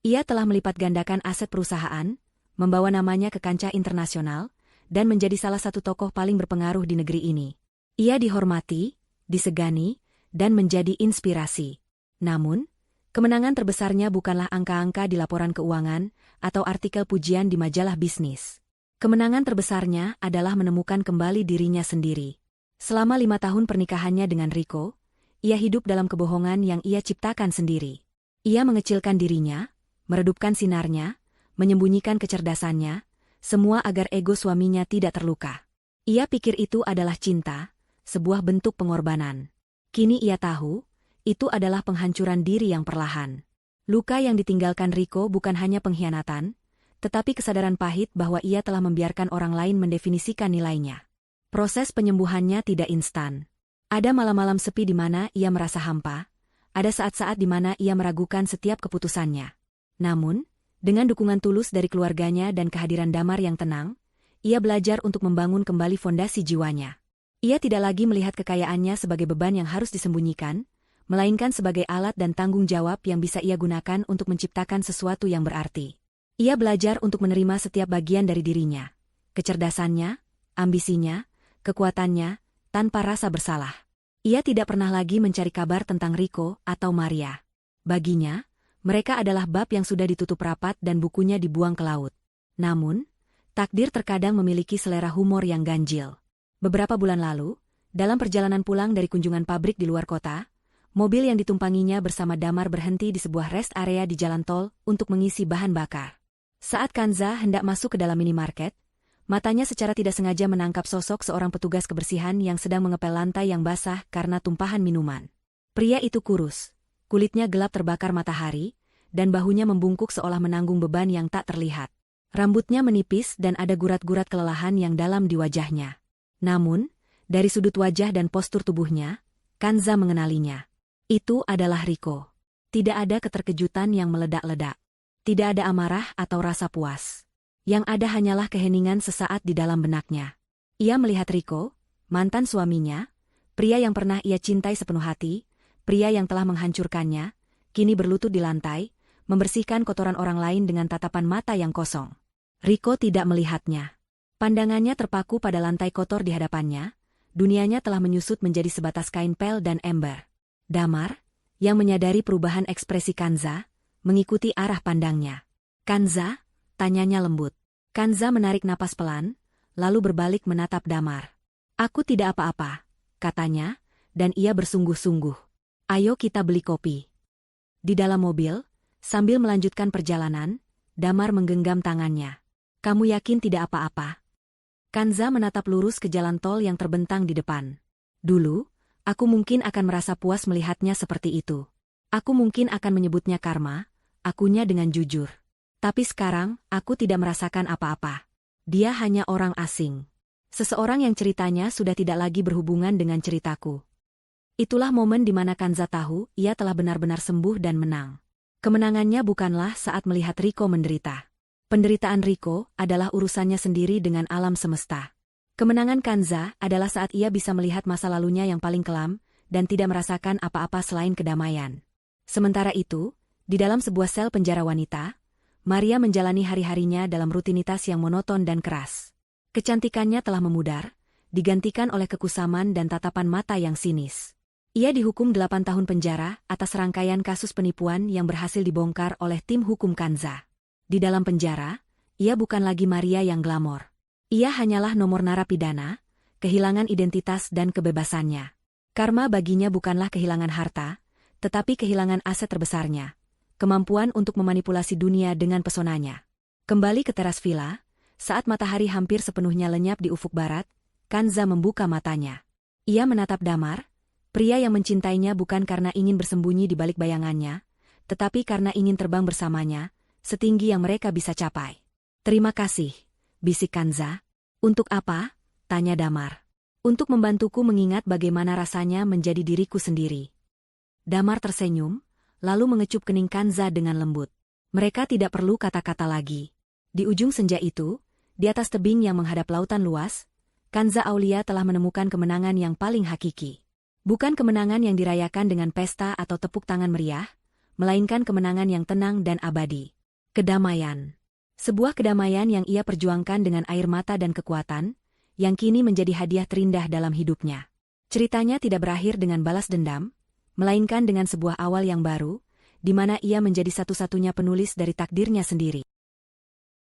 Speaker 1: Ia telah melipat gandakan aset perusahaan, membawa namanya ke kancah internasional, dan menjadi salah satu tokoh paling berpengaruh di negeri ini. Ia dihormati, disegani, dan menjadi inspirasi. Namun, kemenangan terbesarnya bukanlah angka-angka di laporan keuangan atau artikel pujian di majalah bisnis. Kemenangan terbesarnya adalah menemukan kembali dirinya sendiri. Selama 5 tahun pernikahannya dengan Riko, ia hidup dalam kebohongan yang ia ciptakan sendiri. Ia mengecilkan dirinya, meredupkan sinarnya, menyembunyikan kecerdasannya, semua agar ego suaminya tidak terluka. Ia pikir itu adalah cinta, sebuah bentuk pengorbanan. Kini ia tahu, itu adalah penghancuran diri yang perlahan. Luka yang ditinggalkan Riko bukan hanya pengkhianatan, tetapi kesadaran pahit bahwa ia telah membiarkan orang lain mendefinisikan nilainya. Proses penyembuhannya tidak instan. Ada malam-malam sepi di mana ia merasa hampa, ada saat-saat di mana ia meragukan setiap keputusannya. Namun, Dengan dukungan tulus dari keluarganya dan kehadiran Damar yang tenang, ia belajar untuk membangun kembali fondasi jiwanya. Ia tidak lagi melihat kekayaannya sebagai beban yang harus disembunyikan, melainkan sebagai alat dan tanggung jawab yang bisa ia gunakan untuk menciptakan sesuatu yang berarti. Ia belajar untuk menerima setiap bagian dari dirinya, kecerdasannya, ambisinya, kekuatannya, tanpa rasa bersalah. Ia tidak pernah lagi mencari kabar tentang Rico atau Maria. Baginya, mereka adalah bab yang sudah ditutup rapat dan bukunya dibuang ke laut. Namun, takdir terkadang memiliki selera humor yang ganjil. Beberapa bulan lalu, dalam perjalanan pulang dari kunjungan pabrik di luar kota, mobil yang ditumpanginya bersama Damar berhenti di sebuah rest area di jalan tol untuk mengisi bahan bakar. Saat Kanza hendak masuk ke dalam minimarket, matanya secara tidak sengaja menangkap sosok seorang petugas kebersihan yang sedang mengepel lantai yang basah karena tumpahan minuman. Pria itu kurus, kulitnya gelap terbakar matahari, dan bahunya membungkuk seolah menanggung beban yang tak terlihat. Rambutnya menipis dan ada gurat-gurat kelelahan yang dalam di wajahnya. Namun, dari sudut wajah dan postur tubuhnya, Kanza mengenalinya. Itu adalah Rico. Tidak ada keterkejutan yang meledak-ledak. Tidak ada amarah atau rasa puas. Yang ada hanyalah keheningan sesaat di dalam benaknya. Ia melihat Rico, mantan suaminya, pria yang pernah ia cintai sepenuh hati, pria yang telah menghancurkannya, kini berlutut di lantai, membersihkan kotoran orang lain dengan tatapan mata yang kosong. Rico tidak melihatnya. Pandangannya terpaku pada lantai kotor di hadapannya, dunianya telah menyusut menjadi sebatas kain pel dan ember. Damar, yang menyadari perubahan ekspresi Kanza, mengikuti arah pandangnya. "Kanza?" tanyanya lembut. Kanza menarik napas pelan, lalu berbalik menatap Damar. "Aku tidak apa-apa," katanya, dan ia bersungguh-sungguh. "Ayo kita beli kopi." Di dalam mobil, sambil melanjutkan perjalanan, Damar menggenggam tangannya. "Kamu yakin tidak apa-apa?" Kanza menatap lurus ke jalan tol yang terbentang di depan. "Dulu, aku mungkin akan merasa puas melihatnya seperti itu. Aku mungkin akan menyebutnya karma, akunya dengan jujur. Tapi sekarang, aku tidak merasakan apa-apa. Dia hanya orang asing. Seseorang yang ceritanya sudah tidak lagi berhubungan dengan ceritaku." Itulah momen di mana Kanza tahu ia telah benar-benar sembuh dan menang. Kemenangannya bukanlah saat melihat Rico menderita. Penderitaan Rico adalah urusannya sendiri dengan alam semesta. Kemenangan Kanza adalah saat ia bisa melihat masa lalunya yang paling kelam, dan tidak merasakan apa-apa selain kedamaian. Sementara itu, di dalam sebuah sel penjara wanita, Maria menjalani hari-harinya dalam rutinitas yang monoton dan keras. Kecantikannya telah memudar, digantikan oleh kekusaman dan tatapan mata yang sinis. Ia dihukum 8 tahun penjara atas rangkaian kasus penipuan yang berhasil dibongkar oleh tim hukum Kanza. Di dalam penjara, ia bukan lagi Maria yang glamor. Ia hanyalah nomor narapidana, kehilangan identitas dan kebebasannya. Karma baginya bukanlah kehilangan harta, tetapi kehilangan aset terbesarnya, kemampuan untuk memanipulasi dunia dengan pesonanya. Kembali ke teras villa, saat matahari hampir sepenuhnya lenyap di ufuk barat, Kanza membuka matanya. Ia menatap Damar, pria yang mencintainya bukan karena ingin bersembunyi di balik bayangannya, tetapi karena ingin terbang bersamanya, setinggi yang mereka bisa capai. "Terima kasih," bisik Kanza. "Untuk apa?" tanya Damar. "Untuk membantuku mengingat bagaimana rasanya menjadi diriku sendiri." Damar tersenyum, lalu mengecup kening Kanza dengan lembut. Mereka tidak perlu kata-kata lagi. Di ujung senja itu, di atas tebing yang menghadap lautan luas, Kanza Aulia telah menemukan kemenangan yang paling hakiki. Bukan kemenangan yang dirayakan dengan pesta atau tepuk tangan meriah, melainkan kemenangan yang tenang dan abadi. Kedamaian. Sebuah kedamaian yang ia perjuangkan dengan air mata dan kekuatan, yang kini menjadi hadiah terindah dalam hidupnya. Ceritanya tidak berakhir dengan balas dendam, melainkan dengan sebuah awal yang baru, di mana ia menjadi satu-satunya penulis dari takdirnya sendiri.